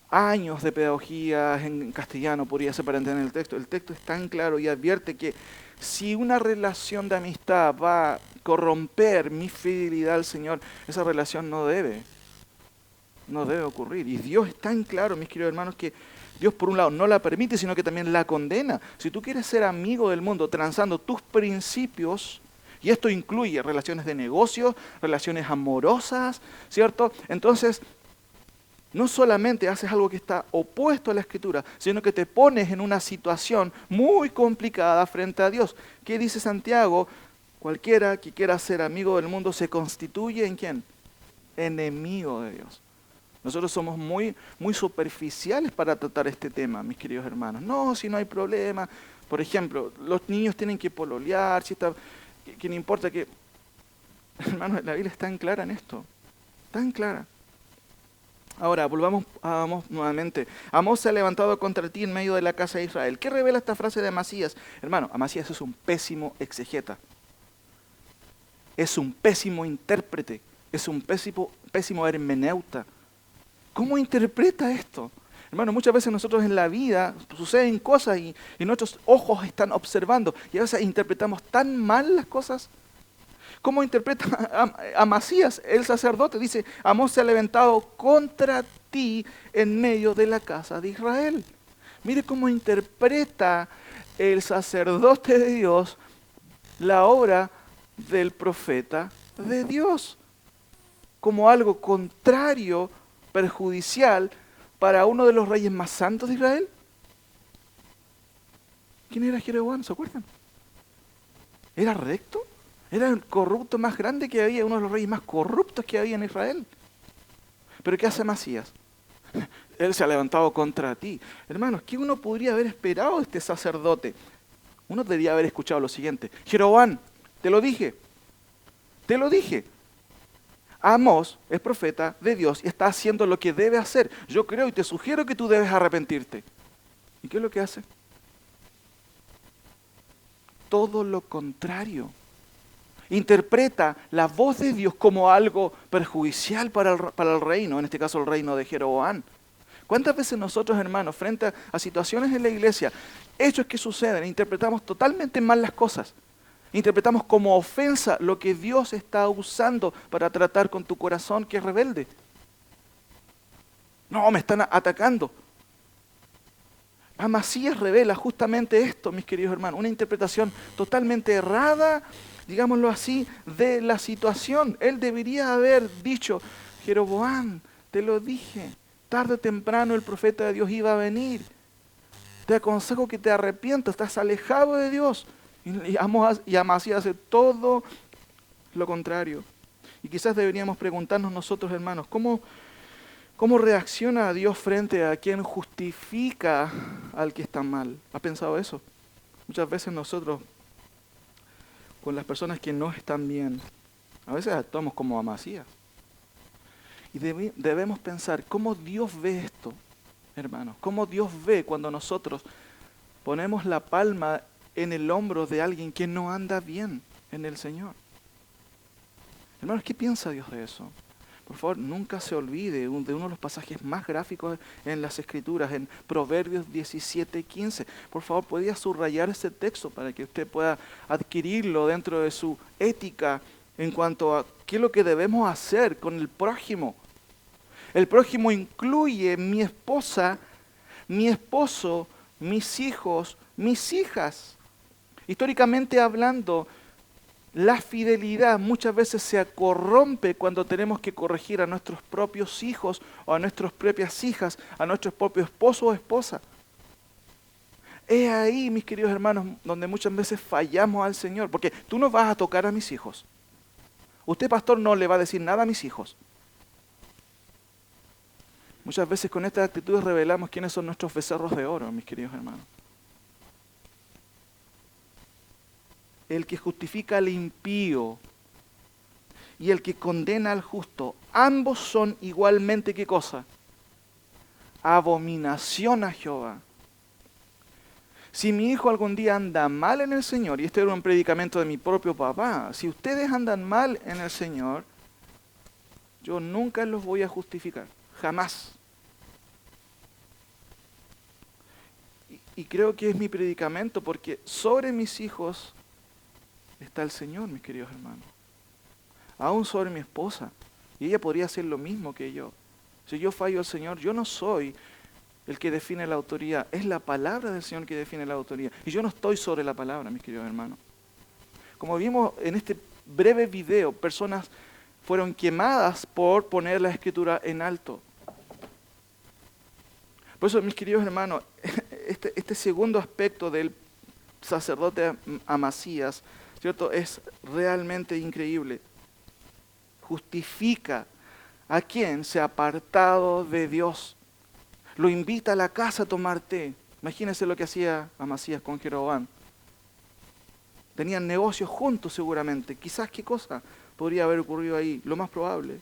años de pedagogía en castellano, podría ser para entender el texto. El texto es tan claro y advierte que si una relación de amistad va a corromper mi fidelidad al Señor, esa relación no debe ocurrir. Y Dios es tan claro, mis queridos hermanos, que Dios por un lado no la permite, sino que también la condena. Si tú quieres ser amigo del mundo transando tus principios, y esto incluye relaciones de negocios, relaciones amorosas, ¿cierto? Entonces, no solamente haces algo que está opuesto a la Escritura, sino que te pones en una situación muy complicada frente a Dios. ¿Qué dice Santiago? Cualquiera que quiera ser amigo del mundo se constituye ¿en quién? Enemigo de Dios. Nosotros somos muy superficiales para tratar este tema, mis queridos hermanos. No, si no hay problema. Por ejemplo, los niños tienen que pololear, si está, que no importa que... Hermanos, la Biblia es tan clara en esto, tan clara. Ahora, volvamos a Amós nuevamente. Amós se ha levantado contra ti en medio de la casa de Israel. ¿Qué revela esta frase de Amasías? Hermano, Amasías es un pésimo exegeta. Es un pésimo intérprete. Es un pésimo hermeneuta. ¿Cómo interpreta esto? Hermano, muchas veces nosotros en la vida suceden cosas y nuestros ojos están observando. Y a veces interpretamos tan mal las cosas. ¿Cómo interpreta Amasías, el sacerdote? Dice, Amós se ha levantado contra ti en medio de la casa de Israel. Mire cómo interpreta el sacerdote de Dios la obra del profeta de Dios como algo contrario, perjudicial para uno de los reyes más santos de Israel. ¿Quién era Jeroboam? ¿Se acuerdan? ¿Era recto? Era el corrupto más grande que había, uno de los reyes más corruptos que había en Israel. ¿Pero qué hace Amasías? Él se ha levantado contra ti. Hermanos, ¿qué uno podría haber esperado de este sacerdote? Uno debería haber escuchado lo siguiente. Jeroboam, te lo dije. Amós es profeta de Dios y está haciendo lo que debe hacer. Yo creo y te sugiero que tú debes arrepentirte. ¿Y qué es lo que hace? Todo lo contrario. Interpreta la voz de Dios como algo perjudicial para el reino, en este caso el reino de Jeroboam. ¿Cuántas veces nosotros, hermanos, frente a situaciones en la iglesia, hechos que suceden, interpretamos totalmente mal las cosas? Interpretamos como ofensa lo que Dios está usando para tratar con tu corazón que es rebelde. No, me están atacando. Amasías revela justamente esto, mis queridos hermanos, una interpretación totalmente errada, digámoslo así, de la situación. Él debería haber dicho, Jeroboam, te lo dije, tarde o temprano el profeta de Dios iba a venir. Te aconsejo que te arrepientas, estás alejado de Dios. Y Amasías hace todo lo contrario. Y quizás deberíamos preguntarnos nosotros, hermanos, ¿cómo reacciona Dios frente a quien justifica al que está mal? ¿Has pensado eso? Muchas veces nosotros, con las personas que no están bien, a veces actuamos como Amasías. Y debemos pensar cómo Dios ve esto, hermanos. Cómo Dios ve cuando nosotros ponemos la palma en el hombro de alguien que no anda bien en el Señor. Hermanos, ¿qué piensa Dios de eso? Por favor, nunca se olvide de uno de los pasajes más gráficos en las Escrituras, en Proverbios 17:15. Por favor, podría subrayar ese texto para que usted pueda adquirirlo dentro de su ética en cuanto a qué es lo que debemos hacer con el prójimo. El prójimo incluye mi esposa, mi esposo, mis hijos, mis hijas. Históricamente hablando, la fidelidad muchas veces se corrompe cuando tenemos que corregir a nuestros propios hijos o a nuestras propias hijas, a nuestros propios esposos o esposas. Es ahí, mis queridos hermanos, donde muchas veces fallamos al Señor, porque tú no vas a tocar a mis hijos. Usted, pastor, no le va a decir nada a mis hijos. Muchas veces con estas actitudes revelamos quiénes son nuestros becerros de oro, mis queridos hermanos. El que justifica al impío y el que condena al justo, ambos son igualmente, ¿qué cosa? Abominación a Jehová. Si mi hijo algún día anda mal en el Señor, y este era un predicamento de mi propio papá, si ustedes andan mal en el Señor, yo nunca los voy a justificar, jamás. Y creo que es mi predicamento porque sobre mis hijos está el Señor, mis queridos hermanos. Aún sobre mi esposa. Y ella podría hacer lo mismo que yo. Si yo fallo al Señor, yo no soy el que define la autoría. Es la palabra del Señor que define la autoría. Y yo no estoy sobre la palabra, mis queridos hermanos. Como vimos en este breve video, personas fueron quemadas por poner la Escritura en alto. Por eso, mis queridos hermanos, este segundo aspecto del sacerdote Amasías, ¿cierto?, es realmente increíble. Justifica a quien se ha apartado de Dios. Lo invita a la casa a tomar té. Imagínense lo que hacía Amasías con Jeroboam. Tenían negocios juntos seguramente. Quizás qué cosa podría haber ocurrido ahí, lo más probable.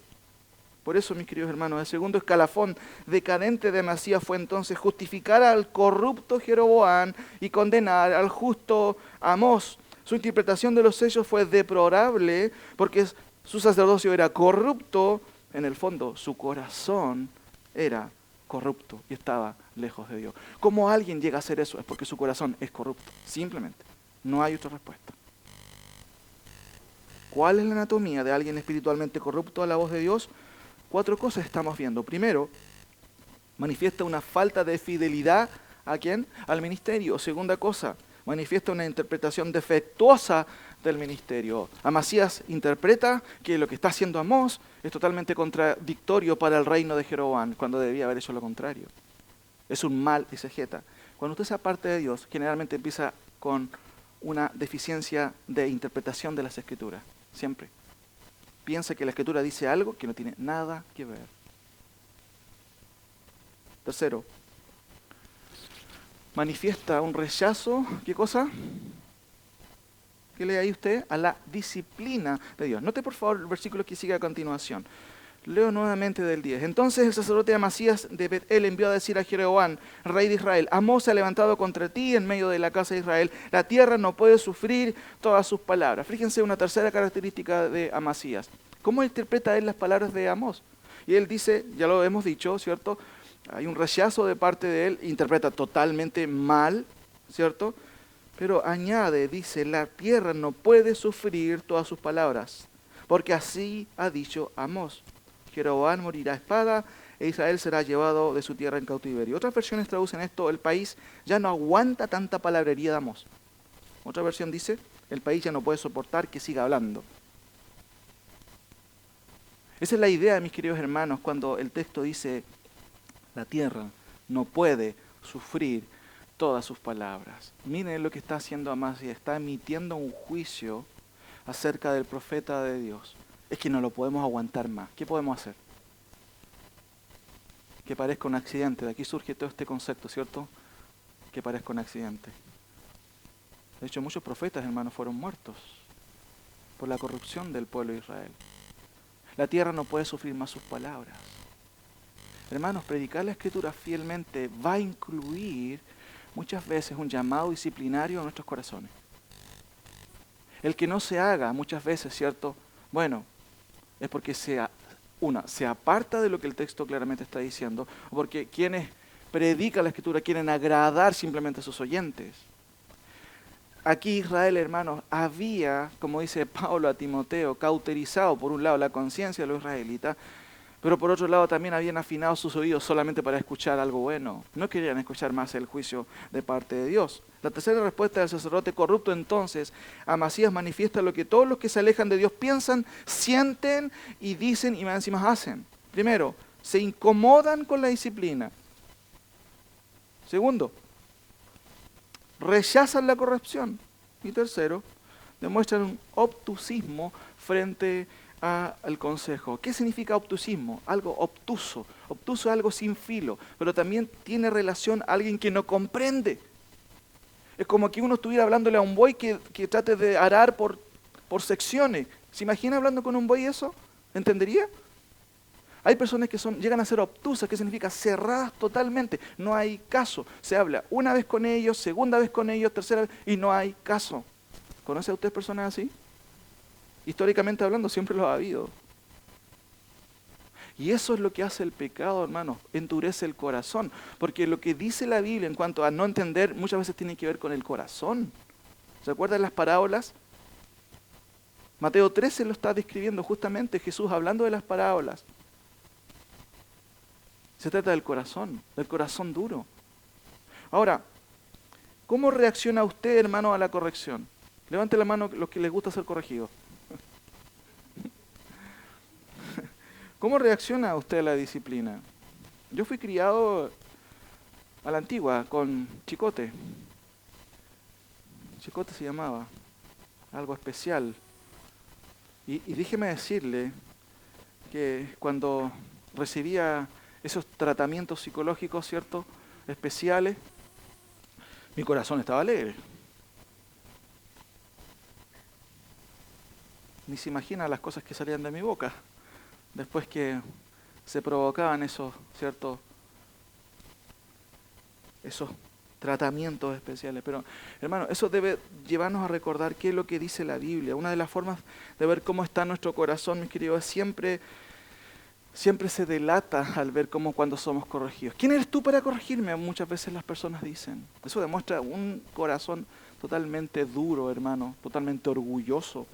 Por eso, mis queridos hermanos, el segundo escalafón decadente de Amasías fue entonces justificar al corrupto Jeroboam y condenar al justo Amós. Su interpretación de los sellos fue deplorable porque su sacerdocio era corrupto. En el fondo, su corazón era corrupto y estaba lejos de Dios. ¿Cómo alguien llega a hacer eso? Es porque su corazón es corrupto, simplemente. No hay otra respuesta. ¿Cuál es la anatomía de alguien espiritualmente corrupto a la voz de Dios? 4 cosas estamos viendo. Primero, manifiesta una falta de fidelidad ¿a quién? Al ministerio. Segunda cosa, manifiesta una interpretación defectuosa del ministerio. Amasías interpreta que lo que está haciendo Amós es totalmente contradictorio para el reino de Jeroboam, cuando debía haber hecho lo contrario. Es un mal exegeta. Cuando usted se aparte de Dios, generalmente empieza con una deficiencia de interpretación de las Escrituras. Siempre. Piensa que la Escritura dice algo que no tiene nada que ver. Tercero, manifiesta un rechazo, ¿qué cosa? ¿Qué lee ahí usted? A la disciplina de Dios. Note por favor el versículo que sigue a continuación. Leo nuevamente del 10. Entonces el sacerdote Amasías de Bet-El envió a decir a Jeroboam, rey de Israel: Amós se ha levantado contra ti en medio de la casa de Israel. La tierra no puede sufrir todas sus palabras. Fíjense una tercera característica de Amasías. ¿Cómo interpreta él las palabras de Amós? Y él dice, ya lo hemos dicho, ¿cierto? Hay un rechazo de parte de él, interpreta totalmente mal, ¿cierto? Pero añade, dice, la tierra no puede sufrir todas sus palabras, porque así ha dicho Amós. Jeroboam morirá a espada e Israel será llevado de su tierra en cautiverio. Otras versiones traducen esto: el país ya no aguanta tanta palabrería de Amós. Otra versión dice: el país ya no puede soportar que siga hablando. Esa es la idea, mis queridos hermanos, cuando el texto dice: la tierra no puede sufrir todas sus palabras. Miren lo que está haciendo Amasías, está emitiendo un juicio acerca del profeta de Dios. Es que no lo podemos aguantar más. ¿Qué podemos hacer? Que parezca un accidente. De aquí surge todo este concepto, ¿cierto? Que parezca un accidente. De hecho, muchos profetas, hermanos, fueron muertos por la corrupción del pueblo de Israel. La tierra no puede sufrir más sus palabras. Hermanos, predicar la Escritura fielmente va a incluir muchas veces un llamado disciplinario a nuestros corazones. El que no se haga muchas veces, ¿cierto? Bueno, es porque se aparta de lo que el texto claramente está diciendo, o porque quienes predican la Escritura quieren agradar simplemente a sus oyentes. Aquí Israel, hermanos, había, como dice Pablo a Timoteo, cauterizado por un lado la conciencia de los israelitas, pero por otro lado también habían afinado sus oídos solamente para escuchar algo bueno. No querían escuchar más el juicio de parte de Dios. La tercera respuesta del sacerdote corrupto entonces, Amasías manifiesta lo que todos los que se alejan de Dios piensan, sienten y dicen y más encima hacen. Primero, se incomodan con la disciplina. Segundo, rechazan la corrección. Y tercero, demuestran un obtusismo frente al consejo. ¿Qué significa obtusismo? Algo obtuso. Obtuso es algo sin filo, pero también tiene relación a alguien que no comprende. Es como que uno estuviera hablándole a un buey que trate de arar por secciones. ¿Se imagina hablando con un buey eso? ¿Entendería? Hay personas que llegan a ser obtusas, que significa cerradas totalmente. No hay caso. Se habla una vez con ellos, segunda vez con ellos, tercera vez, y no hay caso. ¿Conoce a usted personas así? Históricamente hablando, siempre lo ha habido. Y eso es lo que hace el pecado, hermanos, endurece el corazón. Porque lo que dice la Biblia en cuanto a no entender, muchas veces tiene que ver con el corazón. ¿Se acuerdan las parábolas? Mateo 13 lo está describiendo justamente Jesús hablando de las parábolas. Se trata del corazón duro. Ahora, ¿cómo reacciona usted, hermano, a la corrección? Levante la mano los que les gusta ser corregidos. ¿Cómo reacciona usted a la disciplina? Yo fui criado a la antigua, con chicote. Chicote se llamaba, algo especial. Y déjeme decirle que cuando recibía esos tratamientos psicológicos, ¿cierto?, especiales, mi corazón estaba alegre. Ni se imagina las cosas que salían de mi boca después que se provocaban esos, ¿cierto?, esos tratamientos especiales. Pero, hermano, eso debe llevarnos a recordar qué es lo que dice la Biblia. Una de las formas de ver cómo está nuestro corazón, mis queridos, siempre se delata al ver cómo cuando somos corregidos. ¿Quién eres tú para corregirme? Muchas veces las personas dicen. Eso demuestra un corazón totalmente duro, hermano, totalmente orgulloso.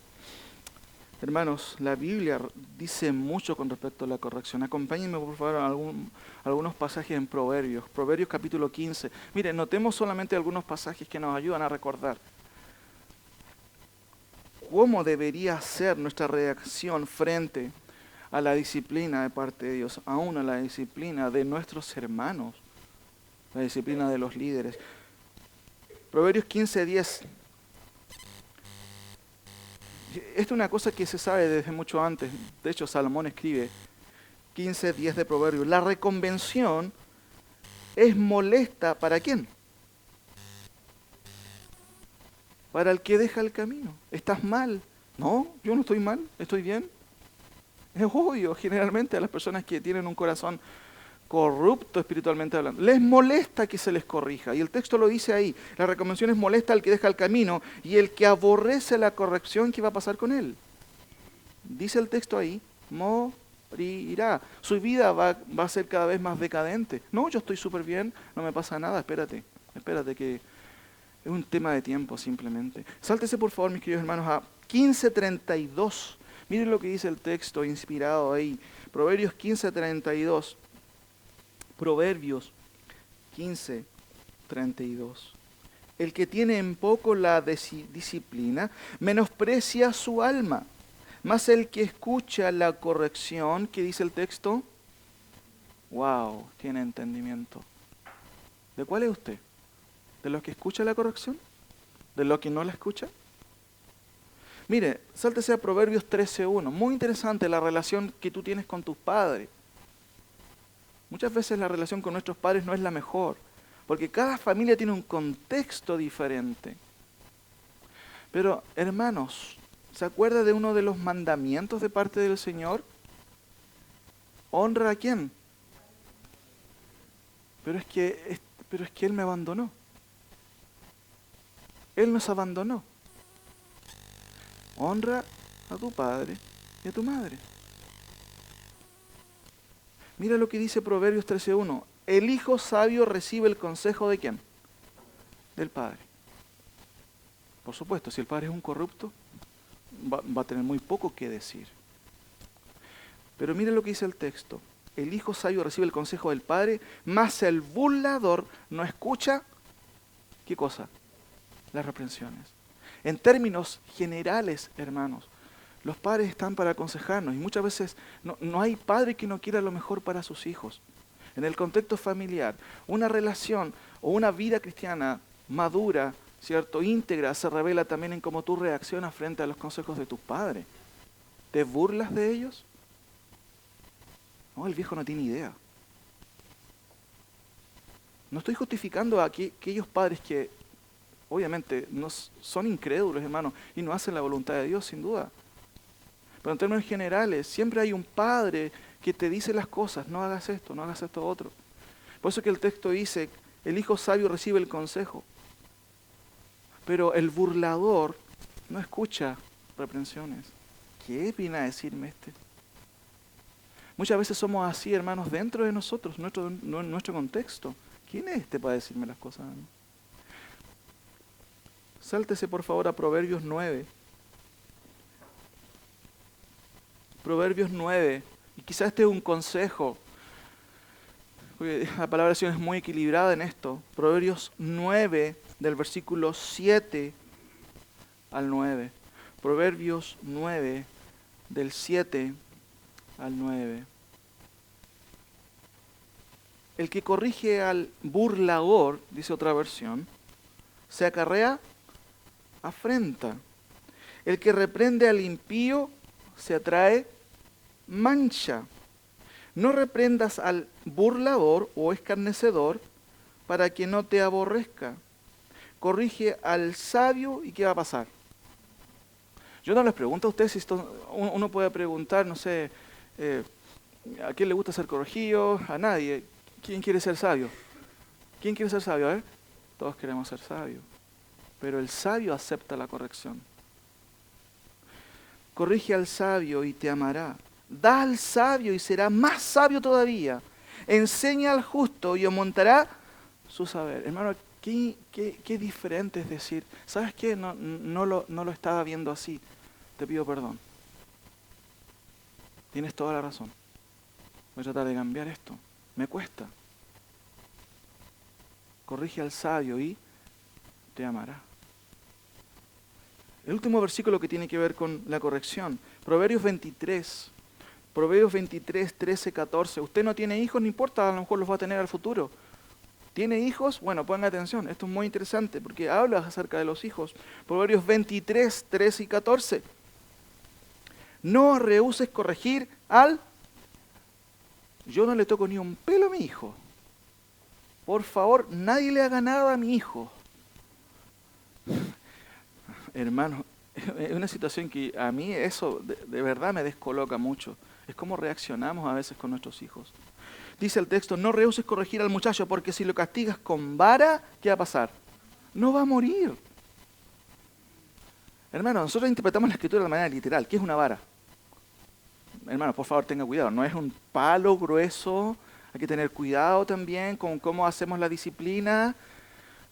Hermanos, la Biblia dice mucho con respecto a la corrección. Acompáñenme por favor a algunos pasajes en Proverbios. Proverbios capítulo 15. Miren, notemos solamente algunos pasajes que nos ayudan a recordar cómo debería ser nuestra reacción frente a la disciplina de parte de Dios, aún a la disciplina de nuestros hermanos, la disciplina de los líderes. Proverbios 15:10. Esta es una cosa que se sabe desde mucho antes. De hecho, Salomón escribe 15:10 de Proverbios. La reconvención es molesta ¿para quién? Para el que deja el camino. ¿Estás mal? No, yo no estoy mal, estoy bien. Es obvio, generalmente a las personas que tienen un corazón corrupto espiritualmente hablando, les molesta que se les corrija. Y el texto lo dice ahí. La reconvención es molesta al que deja el camino y el que aborrece la corrección, ¿qué va a pasar con él? Dice el texto ahí, morirá. Su vida va a ser cada vez más decadente. No, yo estoy súper bien, no me pasa nada, espérate que es un tema de tiempo simplemente. Sáltese por favor, mis queridos hermanos, a 15:32. Miren lo que dice el texto inspirado ahí. Proverbios 15:32. Proverbios 15:32. El que tiene en poco la disciplina menosprecia su alma, mas el que escucha la corrección, ¿qué dice el texto? Wow, tiene entendimiento. ¿De cuál es usted? ¿De los que escucha la corrección? ¿De los que no la escucha? Mire, sáltese a Proverbios 13:1. Muy interesante la relación que tú tienes con tus padres. Muchas veces la relación con nuestros padres no es la mejor, porque cada familia tiene un contexto diferente. Pero, hermanos, ¿se acuerda de uno de los mandamientos de parte del Señor? ¿Honra a quién? Pero es que Él me abandonó. Él nos abandonó. Honra a tu padre y a tu madre. Mira lo que dice Proverbios 13:1. El hijo sabio recibe el consejo ¿de quién? Del padre. Por supuesto, si el padre es un corrupto, va a tener muy poco que decir. Pero mira lo que dice el texto. El hijo sabio recibe el consejo del padre, mas el burlador no escucha, ¿qué cosa? Las reprensiones. En términos generales, hermanos, los padres están para aconsejarnos y muchas veces no hay padre que no quiera lo mejor para sus hijos. En el contexto familiar, una relación o una vida cristiana madura, ¿cierto?, íntegra, se revela también en cómo tú reaccionas frente a los consejos de tus padres. ¿Te burlas de ellos? No, el viejo no tiene idea. No estoy justificando a aquellos padres que obviamente no son incrédulos, hermanos, y no hacen la voluntad de Dios, sin duda. Pero en términos generales, siempre hay un padre que te dice las cosas, no hagas esto otro. Por eso que el texto dice, el hijo sabio recibe el consejo, pero el burlador no escucha reprensiones. ¿Qué viene a decirme este? Muchas veces somos así, hermanos, dentro de nosotros, nuestro contexto. ¿Quién es este para decirme las cosas? Sáltese por favor a Proverbios 9. Proverbios 9. Y quizás este es un consejo, porque la palabra de Dios es muy equilibrada en esto. Proverbios 9, del versículo 7 al 9. Proverbios 9, del 7 al 9. el que corrige al burlador, dice otra versión, se acarrea afrenta. El que reprende al impío se atrae mancha. No reprendas al burlador o escarnecedor para que no te aborrezca. Corrige al sabio y ¿qué va a pasar? Yo no les pregunto a ustedes si uno puede preguntar, no sé, ¿a quién le gusta ser corregido? A nadie. ¿Quién quiere ser sabio? ¿Quién quiere ser sabio? A ver, todos queremos ser sabios. Pero el sabio acepta la corrección. Corrige al sabio y te amará. Da al sabio y será más sabio todavía. Enseña al justo y aumentará su saber. Hermano, qué diferente es decir, ¿sabes qué? No lo estaba viendo así. Te pido perdón. Tienes toda la razón. Voy a tratar de cambiar esto. Me cuesta. Corrige al sabio y te amará. El último versículo que tiene que ver con la corrección. Proverbios 23, 13, 14. Usted no tiene hijos, no importa, a lo mejor los va a tener al futuro. ¿Tiene hijos? Bueno, pongan atención, esto es muy interesante porque habla acerca de los hijos. Proverbios 23, 13 y 14. No rehuses corregir al... Yo no le toco ni un pelo a mi hijo. Por favor, nadie le haga nada a mi hijo. Hermano, es una situación que a mí eso de verdad me descoloca mucho. Es como reaccionamos a veces con nuestros hijos. Dice el texto, no rehuses corregir al muchacho porque si lo castigas con vara, ¿qué va a pasar? No va a morir. Hermano, nosotros interpretamos la escritura de manera literal. ¿Qué es una vara? Hermano, por favor, tenga cuidado. No es un palo grueso. Hay que tener cuidado también con cómo hacemos la disciplina.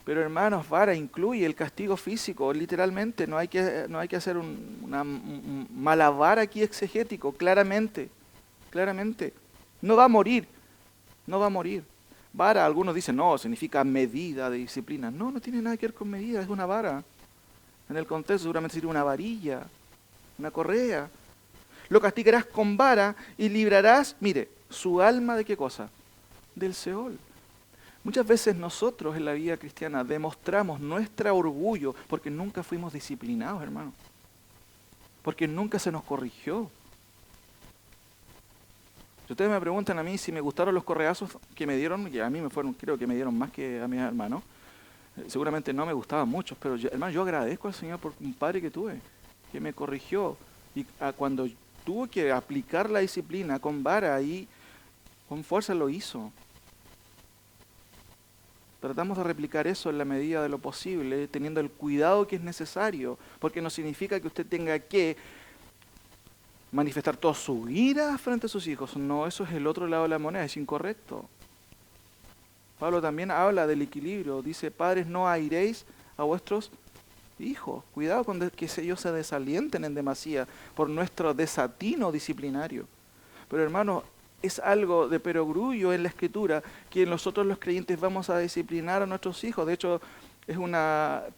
Pero hermanos, vara incluye el castigo físico, literalmente. No hay que hacer una malabar aquí exegético, claramente. No va a morir. Vara, algunos dicen, no, significa medida de disciplina. No tiene nada que ver con medida, es una vara. En el contexto seguramente sería una varilla, una correa. Lo castigarás con vara y librarás, mire, su alma ¿de qué cosa? Del Seol. Muchas veces nosotros en la vida cristiana demostramos nuestro orgullo porque nunca fuimos disciplinados, hermano. Porque nunca se nos corrigió. Si ustedes me preguntan a mí si me gustaron los correazos que me dieron, que a mí creo que me dieron más que a mis hermanos, seguramente no me gustaban muchos, pero hermano, yo agradezco al Señor por un padre que tuve, que me corrigió. Y cuando tuvo que aplicar la disciplina con vara y con fuerza lo hizo. Tratamos de replicar eso en la medida de lo posible, teniendo el cuidado que es necesario, porque no significa que usted tenga que manifestar toda su ira frente a sus hijos. No, eso es el otro lado de la moneda, es incorrecto. Pablo también habla del equilibrio. Dice, padres, no airéis a vuestros hijos. Cuidado con que ellos se desalienten en demasía por nuestro desatino disciplinario. Pero hermanos, es algo de perogrullo en la Escritura que nosotros los creyentes vamos a disciplinar a nuestros hijos. De hecho, es un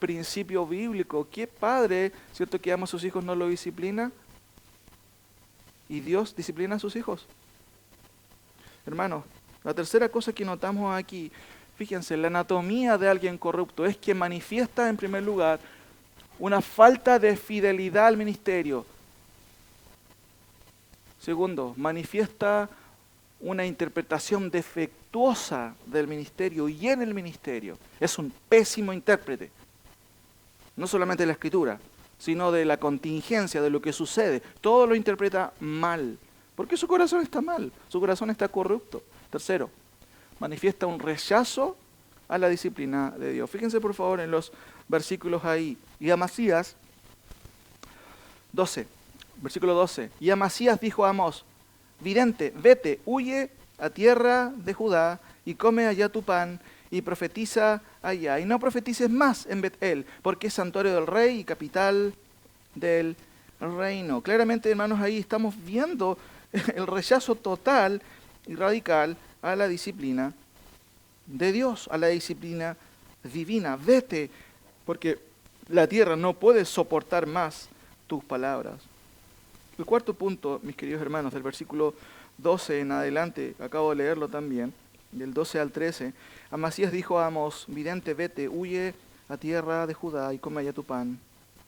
principio bíblico. ¿Qué padre, cierto, que ama a sus hijos no lo disciplina? ¿Y Dios disciplina a sus hijos? Hermanos, la tercera cosa que notamos aquí, fíjense, la anatomía de alguien corrupto es que manifiesta en primer lugar una falta de fidelidad al ministerio. Segundo, manifiesta una interpretación defectuosa del ministerio y en el ministerio. Es un pésimo intérprete. No solamente de la Escritura, sino de la contingencia, de lo que sucede. Todo lo interpreta mal, porque su corazón está mal, su corazón está corrupto. Tercero, manifiesta un rechazo a la disciplina de Dios. Fíjense por favor en los versículos ahí. Y Amasías 12, versículo 12. Y Amasías dijo a Amós, vidente, vete, huye a tierra de Judá y come allá tu pan y profetiza allá. Y no profetices más en Bet-El, porque es santuario del rey y capital del reino. Claramente, hermanos, ahí estamos viendo el rechazo total y radical a la disciplina de Dios, a la disciplina divina. Vete, porque la tierra no puede soportar más tus palabras. El cuarto punto, mis queridos hermanos, del versículo 12 en adelante, acabo de leerlo también, del 12 al 13, Amasías dijo a Amós, vidente, vete, huye a tierra de Judá y come allá tu pan,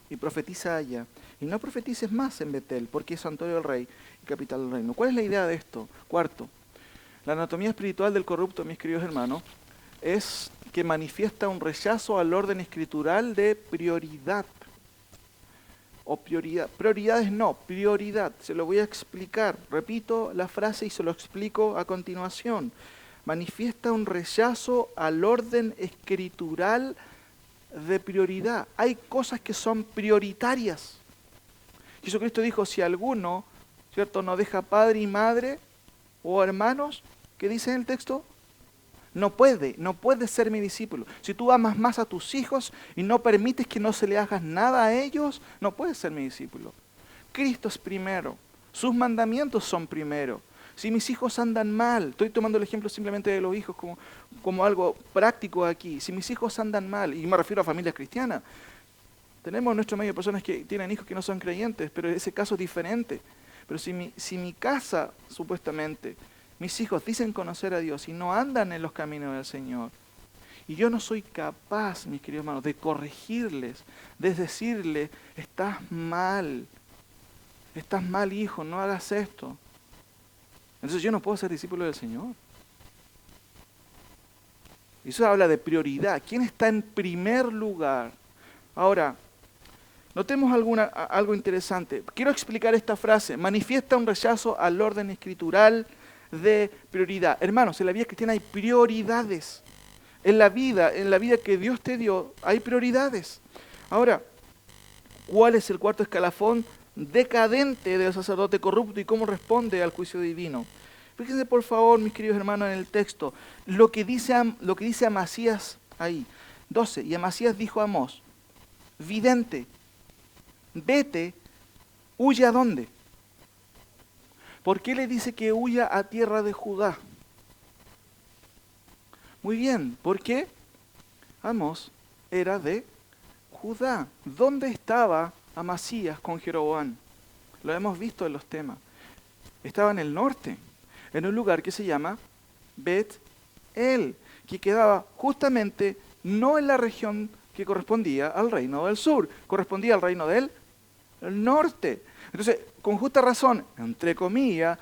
y profetiza allá. Y no profetices más en Betel, porque es santuario del rey y capital del reino. ¿Cuál es la idea de esto? Cuarto, la anatomía espiritual del corrupto, mis queridos hermanos, es que manifiesta un rechazo al orden escritural de prioridad. O prioridad. Prioridades no, prioridad. Se lo voy a explicar. Repito la frase y se lo explico a continuación. Manifiesta un rechazo al orden escritural de prioridad. Hay cosas que son prioritarias. Jesucristo dijo, si alguno, ¿cierto?, no deja padre y madre o hermanos, ¿qué dice en el texto? No puede ser mi discípulo. Si tú amas más a tus hijos y no permites que no se le hagas nada a ellos, no puedes ser mi discípulo. Cristo es primero. Sus mandamientos son primero. Si mis hijos andan mal, estoy tomando el ejemplo simplemente de los hijos como algo práctico aquí. Si mis hijos andan mal, y me refiero a familias cristianas, tenemos en nuestro medio personas que tienen hijos que no son creyentes, pero ese caso es diferente. Pero si mi casa, supuestamente, mis hijos dicen conocer a Dios y no andan en los caminos del Señor, y yo no soy capaz, mis queridos hermanos, de corregirles, de decirles, estás mal, hijo, no hagas esto. Entonces yo no puedo ser discípulo del Señor. Y eso habla de prioridad. ¿Quién está en primer lugar? Ahora, notemos algo interesante. Quiero explicar esta frase. Manifiesta un rechazo al orden escritural de prioridad. Hermanos, en la vida cristiana hay prioridades. En la vida que Dios te dio, hay prioridades. Ahora, ¿cuál es el cuarto escalafón decadente del sacerdote corrupto y cómo responde al juicio divino? Fíjense por favor, mis queridos hermanos, en el texto, lo que dice Amasías ahí. 12, y Amasías dijo a Amós, vidente, vete, huye ¿a dónde? ¿Por qué le dice que huya a tierra de Judá? Muy bien, ¿por qué? Amós era de Judá. ¿Dónde estaba Amasías con Jeroboam? Lo hemos visto en los temas. Estaba en el norte, en un lugar que se llama Bet-El, que quedaba justamente no en la región que correspondía al reino del sur, correspondía al reino del norte. Entonces, con justa razón, entre comillas,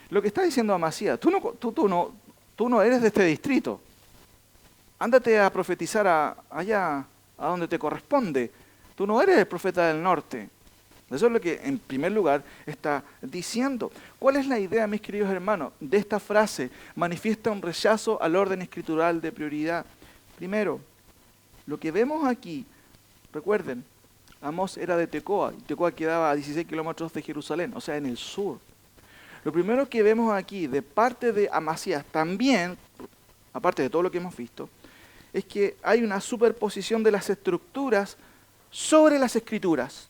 lo que está diciendo Amasías, tú no eres de este distrito. Ándate a profetizar allá a donde te corresponde. Tú no eres el profeta del norte. Eso es lo que en primer lugar está diciendo. ¿Cuál es la idea, mis queridos hermanos, de esta frase? Manifiesta un rechazo al orden escritural de prioridad. Primero, lo que vemos aquí, recuerden, Amós era de Tecoa, y Tecoa quedaba a 16 kilómetros de Jerusalén, o sea, en el sur. Lo primero que vemos aquí, de parte de Amasías, también, aparte de todo lo que hemos visto, es que hay una superposición de las estructuras sobre las escrituras.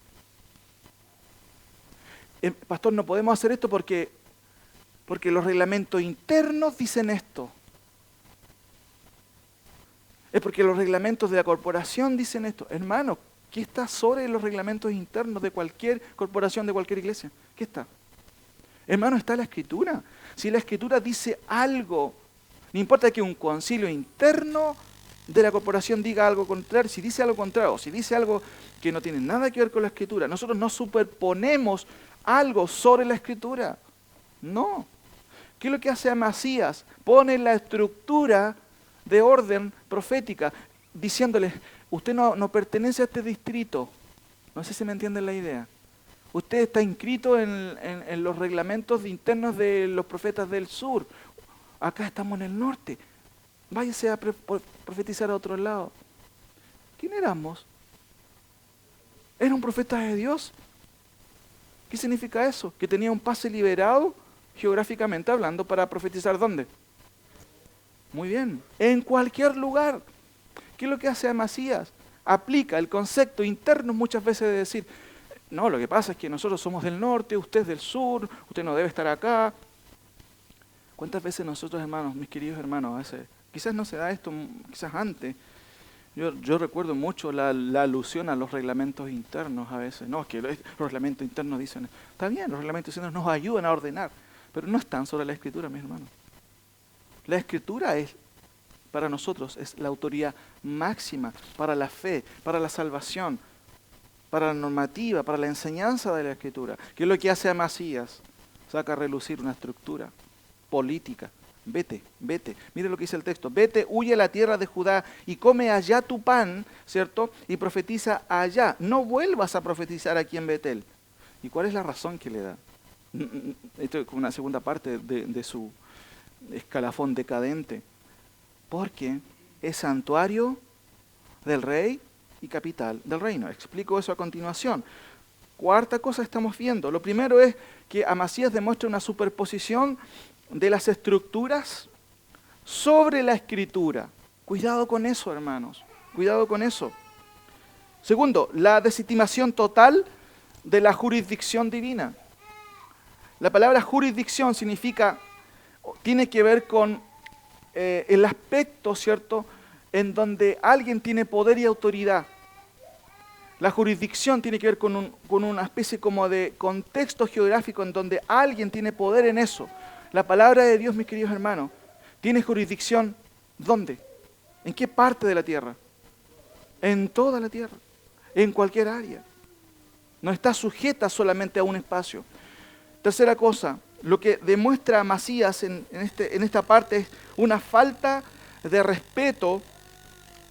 Pastor, no podemos hacer esto porque los reglamentos internos dicen esto. Es porque los reglamentos de la corporación dicen esto. Hermano, ¿qué está sobre los reglamentos internos de cualquier corporación, de cualquier iglesia? ¿Qué está? Hermano, está la Escritura. Si la Escritura dice algo, no importa que un concilio interno de la corporación diga algo contrario, si dice algo contrario, o si dice algo que no tiene nada que ver con la Escritura, nosotros no superponemos algo sobre la Escritura. No. ¿Qué es lo que hace Amasías? Pone la estructura de orden profética, diciéndole, usted no pertenece a este distrito. No sé si me entienden la idea. Usted está inscrito en los reglamentos internos de los profetas del sur. Acá estamos en el norte. Váyase a profetizar a otro lado. ¿Quién éramos? ¿Era un profeta de Dios? ¿Qué significa eso? Que tenía un pase liberado, geográficamente hablando, para profetizar ¿dónde? Muy bien, en cualquier lugar. ¿Qué es lo que hace Amasías? Aplica el concepto interno muchas veces de decir, no, lo que pasa es que nosotros somos del norte, usted es del sur, usted no debe estar acá. ¿Cuántas veces nosotros, hermanos, mis queridos hermanos, a veces, quizás no se da esto, quizás antes, yo recuerdo mucho la alusión a los reglamentos internos a veces. No, es que los reglamentos internos dicen, está bien, los reglamentos internos nos ayudan a ordenar, pero no están sobre la Escritura, mis hermanos. La Escritura es, para nosotros, es la autoridad máxima para la fe, para la salvación, para la normativa, para la enseñanza de la Escritura. ¿Qué es lo que hace Amasías? Saca a relucir una estructura política. Vete. Mire lo que dice el texto. Vete, huye a la tierra de Judá y come allá tu pan, ¿cierto? Y profetiza allá. No vuelvas a profetizar aquí en Betel. ¿Y cuál es la razón que le da? Esto es una segunda parte de su escalafón decadente. Porque es santuario del rey y capital del reino. Explico eso a continuación. Cuarta cosa estamos viendo. Lo primero es que Amasías demuestra una superposición de las estructuras sobre la Escritura. Cuidado con eso, hermanos. Cuidado con eso. Segundo, la desestimación total de la jurisdicción divina. La palabra jurisdicción tiene que ver con el aspecto, ¿cierto?, en donde alguien tiene poder y autoridad. La jurisdicción tiene que ver con una especie como de contexto geográfico en donde alguien tiene poder en eso. La palabra de Dios, mis queridos hermanos, tiene jurisdicción ¿dónde? ¿En qué parte de la tierra? En toda la tierra, en cualquier área. No está sujeta solamente a un espacio. Tercera cosa, lo que demuestra Amasías en esta parte es una falta de respeto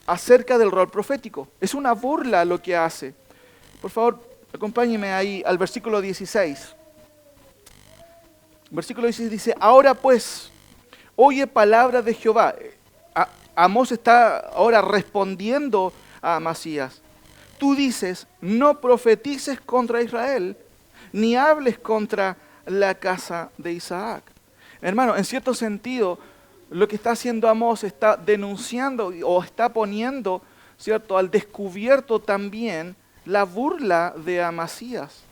acerca del rol profético. Es una burla lo que hace. Por favor, acompáñenme ahí al versículo 16. Versículo 16 dice, ahora pues, oye palabra de Jehová. Amós está ahora respondiendo a Amasías. Tú dices, no profetices contra Israel, ni hables contra la casa de Isaac. Hermano, en cierto sentido, lo que está haciendo Amós está denunciando o está poniendo, ¿cierto?, al descubierto también la burla de Amasías.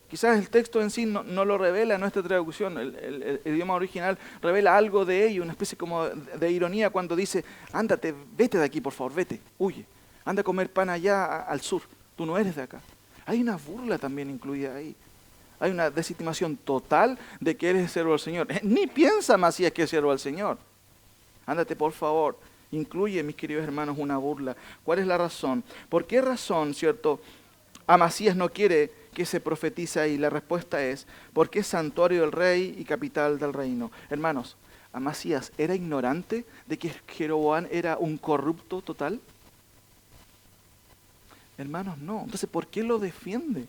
Quizás el texto en sí no lo revela en nuestra traducción, el idioma original revela algo de ello, una especie como de ironía cuando dice, ándate, vete de aquí por favor, vete, huye, anda a comer pan allá al sur, tú no eres de acá. Hay una burla también incluida ahí. Hay una desestimación total de que eres siervo del Señor. Ni piensa Amasías que es siervo del Señor. Ándate, por favor. Incluye, mis queridos hermanos, una burla. ¿Cuál es la razón? ¿Por qué razón, cierto, Amasías no quiere que se profetice ahí? La respuesta es, porque es santuario del rey y capital del reino. Hermanos, ¿Amasías era ignorante de que Jeroboam era un corrupto total? Hermanos, no. Entonces, ¿por qué lo defiende?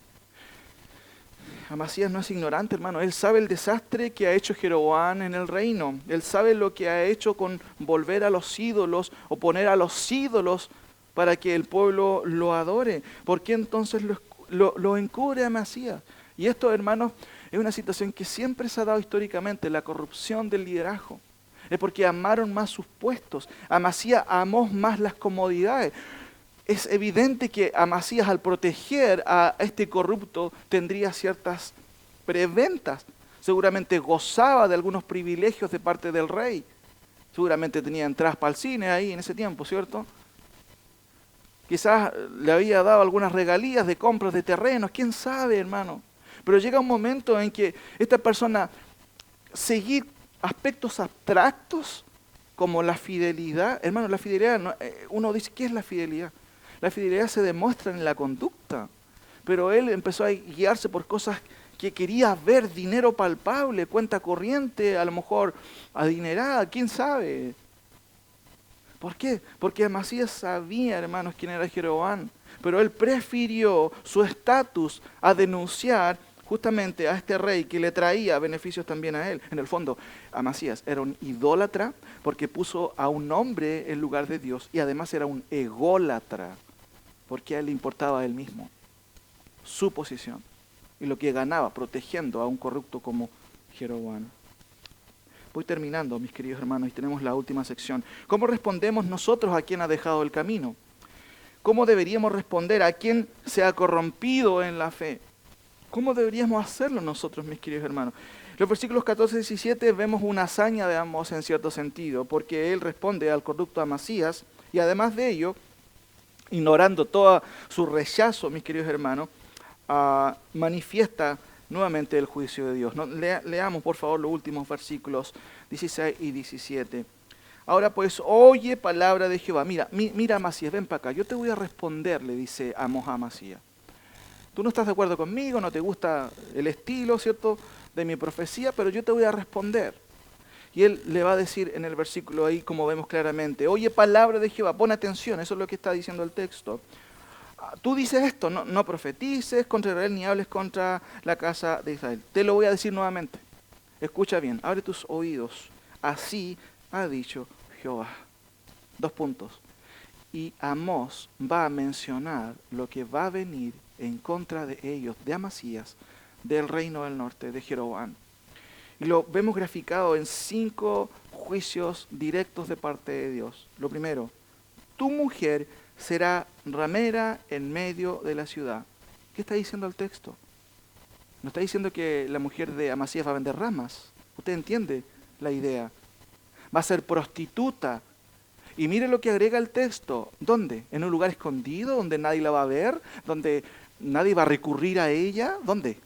Amasías no es ignorante, hermano. Él sabe el desastre que ha hecho Jeroboam en el reino. Él sabe lo que ha hecho con volver a los ídolos o poner a los ídolos para que el pueblo lo adore. ¿Por qué entonces lo encubre Amasías? Y esto, hermanos, es una situación que siempre se ha dado históricamente, la corrupción del liderazgo. Es porque amaron más sus puestos. Amasías amó más las comodidades. Es evidente que Amasías, al proteger a este corrupto, tendría ciertas preventas. Seguramente gozaba de algunos privilegios de parte del rey. Seguramente tenía entradas para el cine ahí en ese tiempo, ¿cierto? Quizás le había dado algunas regalías de compras de terrenos, quién sabe, hermano. Pero llega un momento en que esta persona seguir aspectos abstractos como la fidelidad. Hermano, la fidelidad, uno dice, ¿qué es la fidelidad? La fidelidad se demuestra en la conducta, pero él empezó a guiarse por cosas que quería ver, dinero palpable, cuenta corriente, a lo mejor adinerada, quién sabe. ¿Por qué? Porque Amasías sabía, hermanos, quién era Jeroboam, pero él prefirió su estatus a denunciar justamente a este rey que le traía beneficios también a él. En el fondo, Amasías era un idólatra porque puso a un hombre en lugar de Dios y además era un ególatra porque a él le importaba a él mismo, su posición y lo que ganaba protegiendo a un corrupto como Jeroboam. Voy terminando, mis queridos hermanos, y tenemos la última sección. ¿Cómo respondemos nosotros a quien ha dejado el camino? ¿Cómo deberíamos responder a quien se ha corrompido en la fe? ¿Cómo deberíamos hacerlo nosotros, mis queridos hermanos? En los versículos 14 y 17 vemos una hazaña de Amós en cierto sentido, porque él responde al corrupto Amasías y además de ello, ignorando todo su rechazo, mis queridos hermanos, manifiesta nuevamente el juicio de Dios. Leamos, por favor, los últimos versículos 16 y 17. Ahora pues, oye palabra de Jehová. Mira Amasías, ven para acá. Yo te voy a responder, le dice Amós a Amasías. Tú no estás de acuerdo conmigo, no te gusta el estilo, ¿cierto?, de mi profecía, pero yo te voy a responder. Y él le va a decir en el versículo ahí, como vemos claramente, oye palabra de Jehová, pon atención, eso es lo que está diciendo el texto. Tú dices esto, no profetices contra Israel ni hables contra la casa de Israel. Te lo voy a decir nuevamente. Escucha bien, abre tus oídos. Así ha dicho Jehová. 2 puntos. Y Amós va a mencionar lo que va a venir en contra de ellos, de Amasías, del reino del norte, de Jeroboam. Y lo vemos graficado en 5 juicios directos de parte de Dios. Lo primero, tu mujer será ramera en medio de la ciudad. ¿Qué está diciendo el texto? No está diciendo que la mujer de Amasías va a vender ramas. Usted entiende la idea. Va a ser prostituta. Y mire lo que agrega el texto. ¿Dónde? ¿En un lugar escondido donde nadie la va a ver? ¿Donde nadie va a recurrir a ella? ¿Dónde?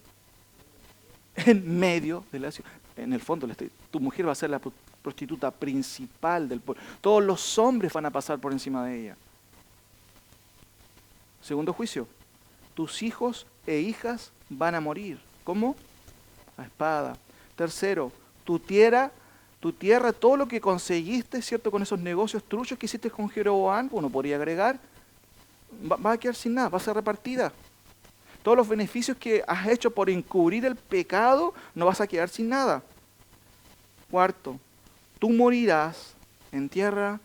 En medio de la ciudad. En el fondo, tu mujer va a ser la prostituta principal del pueblo. Todos los hombres van a pasar por encima de ella. Segundo juicio, tus hijos e hijas van a morir. ¿Cómo? A espada. Tercero, tu tierra, todo lo que conseguiste, ¿cierto?, con esos negocios truchos que hiciste con Jeroboam, uno podría agregar, va a quedar sin nada, va a ser repartida. Todos los beneficios que has hecho por encubrir el pecado, no vas a quedar sin nada. Cuarto, tú morirás en tierra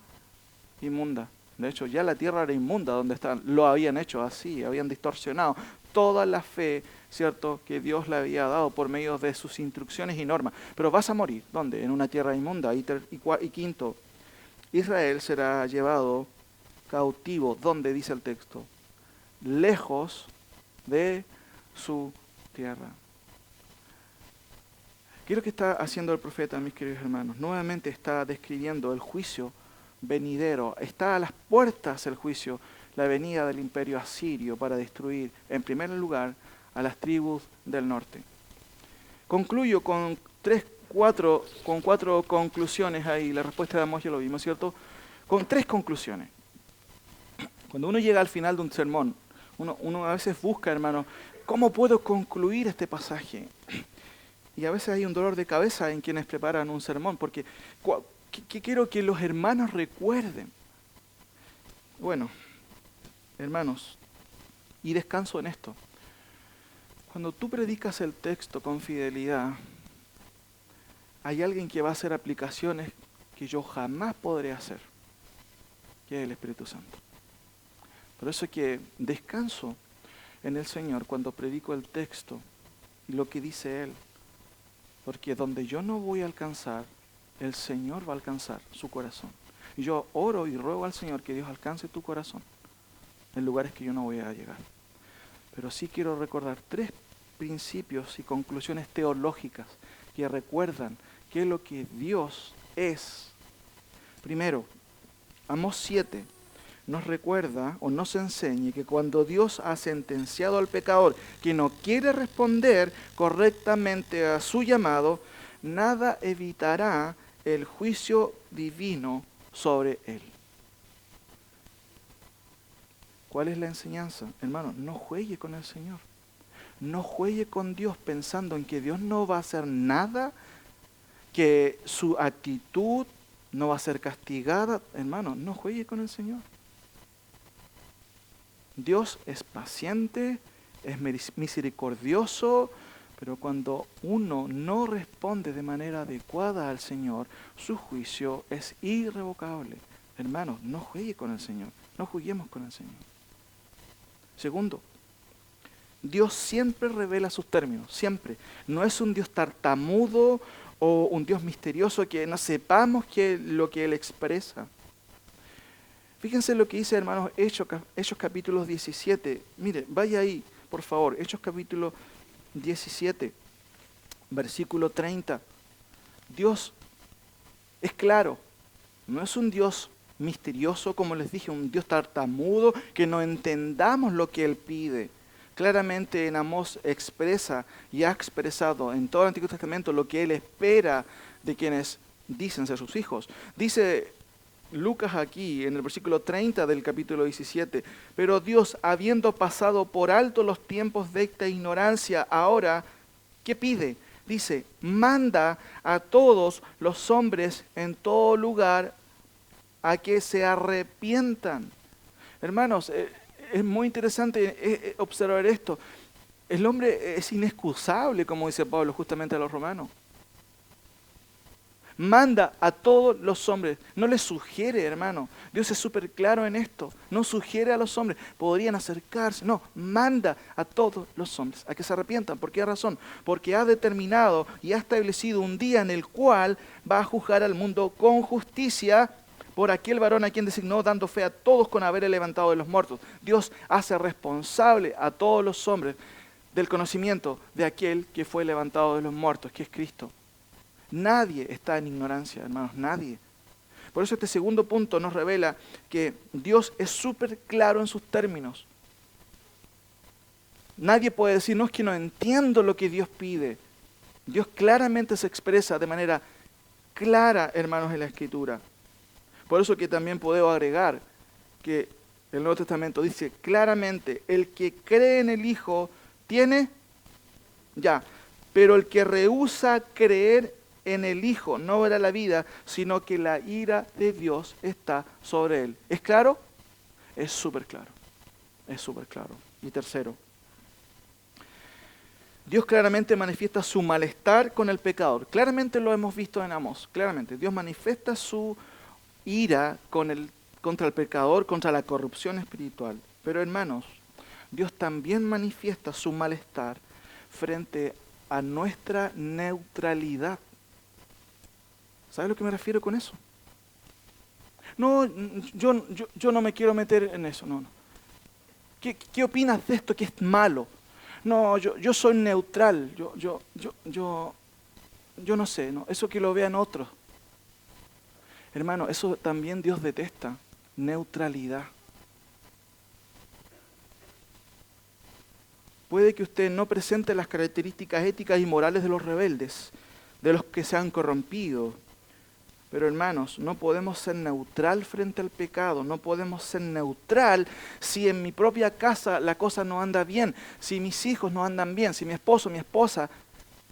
inmunda. De hecho, ya la tierra era inmunda donde están. Lo habían hecho así, habían distorsionado toda la fe, ¿cierto?, que Dios le había dado por medio de sus instrucciones y normas. Pero vas a morir, ¿dónde? En una tierra inmunda. Y quinto, Israel será llevado cautivo, ¿dónde dice el texto? Lejos de su tierra. ¿Qué es lo que está haciendo el profeta, mis queridos hermanos? Nuevamente está describiendo el juicio venidero. Está a las puertas el juicio, la venida del imperio asirio para destruir, en primer lugar, a las tribus del norte. Concluyo con cuatro conclusiones ahí. La respuesta de Amós ya lo vimos, ¿cierto? Con 3 conclusiones. Cuando uno llega al final de un sermón, uno a veces busca, hermano, ¿cómo puedo concluir este pasaje? Y a veces hay un dolor de cabeza en quienes preparan un sermón, porque ¿qué quiero que los hermanos recuerden? Bueno, hermanos, y descanso en esto. Cuando tú predicas el texto con fidelidad, hay alguien que va a hacer aplicaciones que yo jamás podré hacer, que es el Espíritu Santo. Por eso es que descanso en el Señor cuando predico el texto y lo que dice Él. Porque donde yo no voy a alcanzar, el Señor va a alcanzar su corazón. Y yo oro y ruego al Señor que Dios alcance tu corazón en lugares que yo no voy a llegar. Pero sí quiero recordar 3 principios y conclusiones teológicas que recuerdan qué es lo que Dios es. Primero, Amós 7 nos recuerda o nos enseña que cuando Dios ha sentenciado al pecador que no quiere responder correctamente a su llamado, nada evitará el juicio divino sobre él. ¿Cuál es la enseñanza? Hermano, no juegue con el Señor. No juegue con Dios pensando en que Dios no va a hacer nada, que su actitud no va a ser castigada. Hermano, no juegue con el Señor. Dios es paciente, es misericordioso, pero cuando uno no responde de manera adecuada al Señor, su juicio es irrevocable. Hermanos, no juegue con el Señor, no juguemos con el Señor. Segundo, Dios siempre revela sus términos, siempre. No es un Dios tartamudo o un Dios misterioso que no sepamos lo que Él expresa. Fíjense lo que dice, hermanos, Hechos capítulo 17. Mire, vaya ahí, por favor. Hechos capítulo 17, versículo 30. Dios es claro. No es un Dios misterioso, como les dije, un Dios tartamudo, que no entendamos lo que Él pide. Claramente en Amós expresa y ha expresado en todo el Antiguo Testamento lo que Él espera de quienes dicen ser sus hijos. Dice Lucas aquí, en el versículo 30 del capítulo 17, pero Dios, habiendo pasado por alto los tiempos de esta ignorancia, ahora, ¿qué pide? Dice, manda a todos los hombres en todo lugar a que se arrepientan. Hermanos, es muy interesante observar esto. El hombre es inexcusable, como dice Pablo justamente a los romanos. Manda a todos los hombres. No les sugiere, hermano. Dios es súper claro en esto. No sugiere a los hombres. Podrían acercarse. No, manda a todos los hombres a que se arrepientan. ¿Por qué razón? Porque ha determinado y ha establecido un día en el cual va a juzgar al mundo con justicia por aquel varón a quien designó, dando fe a todos con haber levantado de los muertos. Dios hace responsable a todos los hombres del conocimiento de aquel que fue levantado de los muertos, que es Cristo. Nadie está en ignorancia, hermanos, nadie. Por eso este segundo punto nos revela que Dios es súper claro en sus términos. Nadie puede decir, no, es que no entiendo lo que Dios pide. Dios claramente se expresa de manera clara, hermanos, en la Escritura. Por eso que también puedo agregar que el Nuevo Testamento dice claramente, el que cree en el Hijo tiene, pero el que rehúsa creer en el Hijo no verá la vida, sino que la ira de Dios está sobre él. ¿Es claro? Es súper claro. Es súper claro. Y tercero, Dios claramente manifiesta su malestar con el pecador. Claramente lo hemos visto en Amós. Claramente, Dios manifiesta su ira contra el pecador, contra la corrupción espiritual. Pero hermanos, Dios también manifiesta su malestar frente a nuestra neutralidad. ¿Sabes a lo que me refiero con eso? No, yo no me quiero meter en eso, no. ¿Qué opinas de esto que es malo? No, yo soy neutral, yo no sé, ¿no? Eso que lo vean otros. Hermano, eso también Dios detesta, neutralidad. Puede que usted no presente las características éticas y morales de los rebeldes, de los que se han corrompido. Pero hermanos, no podemos ser neutral frente al pecado, no podemos ser neutral si en mi propia casa la cosa no anda bien, si mis hijos no andan bien, si mi esposo o mi esposa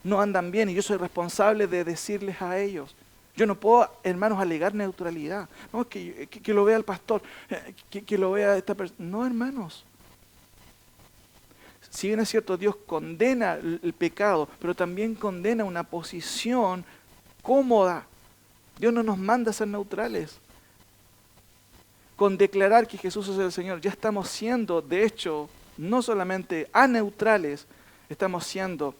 no andan bien y yo soy responsable de decirles a ellos. Yo no puedo, hermanos, alegar neutralidad. No, que lo vea el pastor, que lo vea esta persona. No, hermanos. Si bien es cierto, Dios condena el pecado, pero también condena una posición cómoda. Dios no nos manda a ser neutrales. Con declarar que Jesús es el Señor, ya estamos siendo, de hecho, no solamente aneutrales, estamos siendo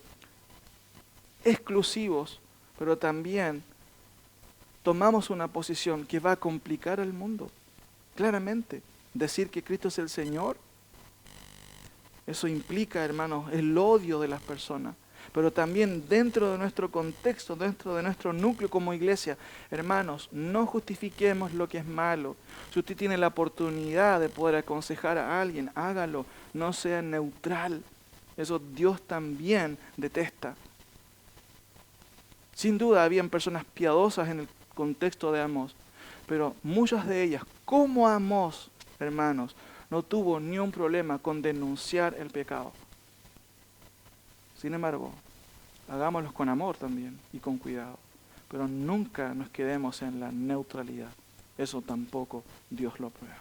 exclusivos, pero también tomamos una posición que va a complicar al mundo. Claramente, decir que Cristo es el Señor, eso implica, hermanos, el odio de las personas. Pero también dentro de nuestro contexto, dentro de nuestro núcleo como iglesia, hermanos, no justifiquemos lo que es malo. Si usted tiene la oportunidad de poder aconsejar a alguien, hágalo, no sea neutral. Eso Dios también detesta. Sin duda habían personas piadosas en el contexto de Amós, pero muchas de ellas, como Amós, hermanos, no tuvo ni un problema con denunciar el pecado. Sin embargo, hagámoslo con amor también y con cuidado, pero nunca nos quedemos en la neutralidad. Eso tampoco Dios lo aprueba.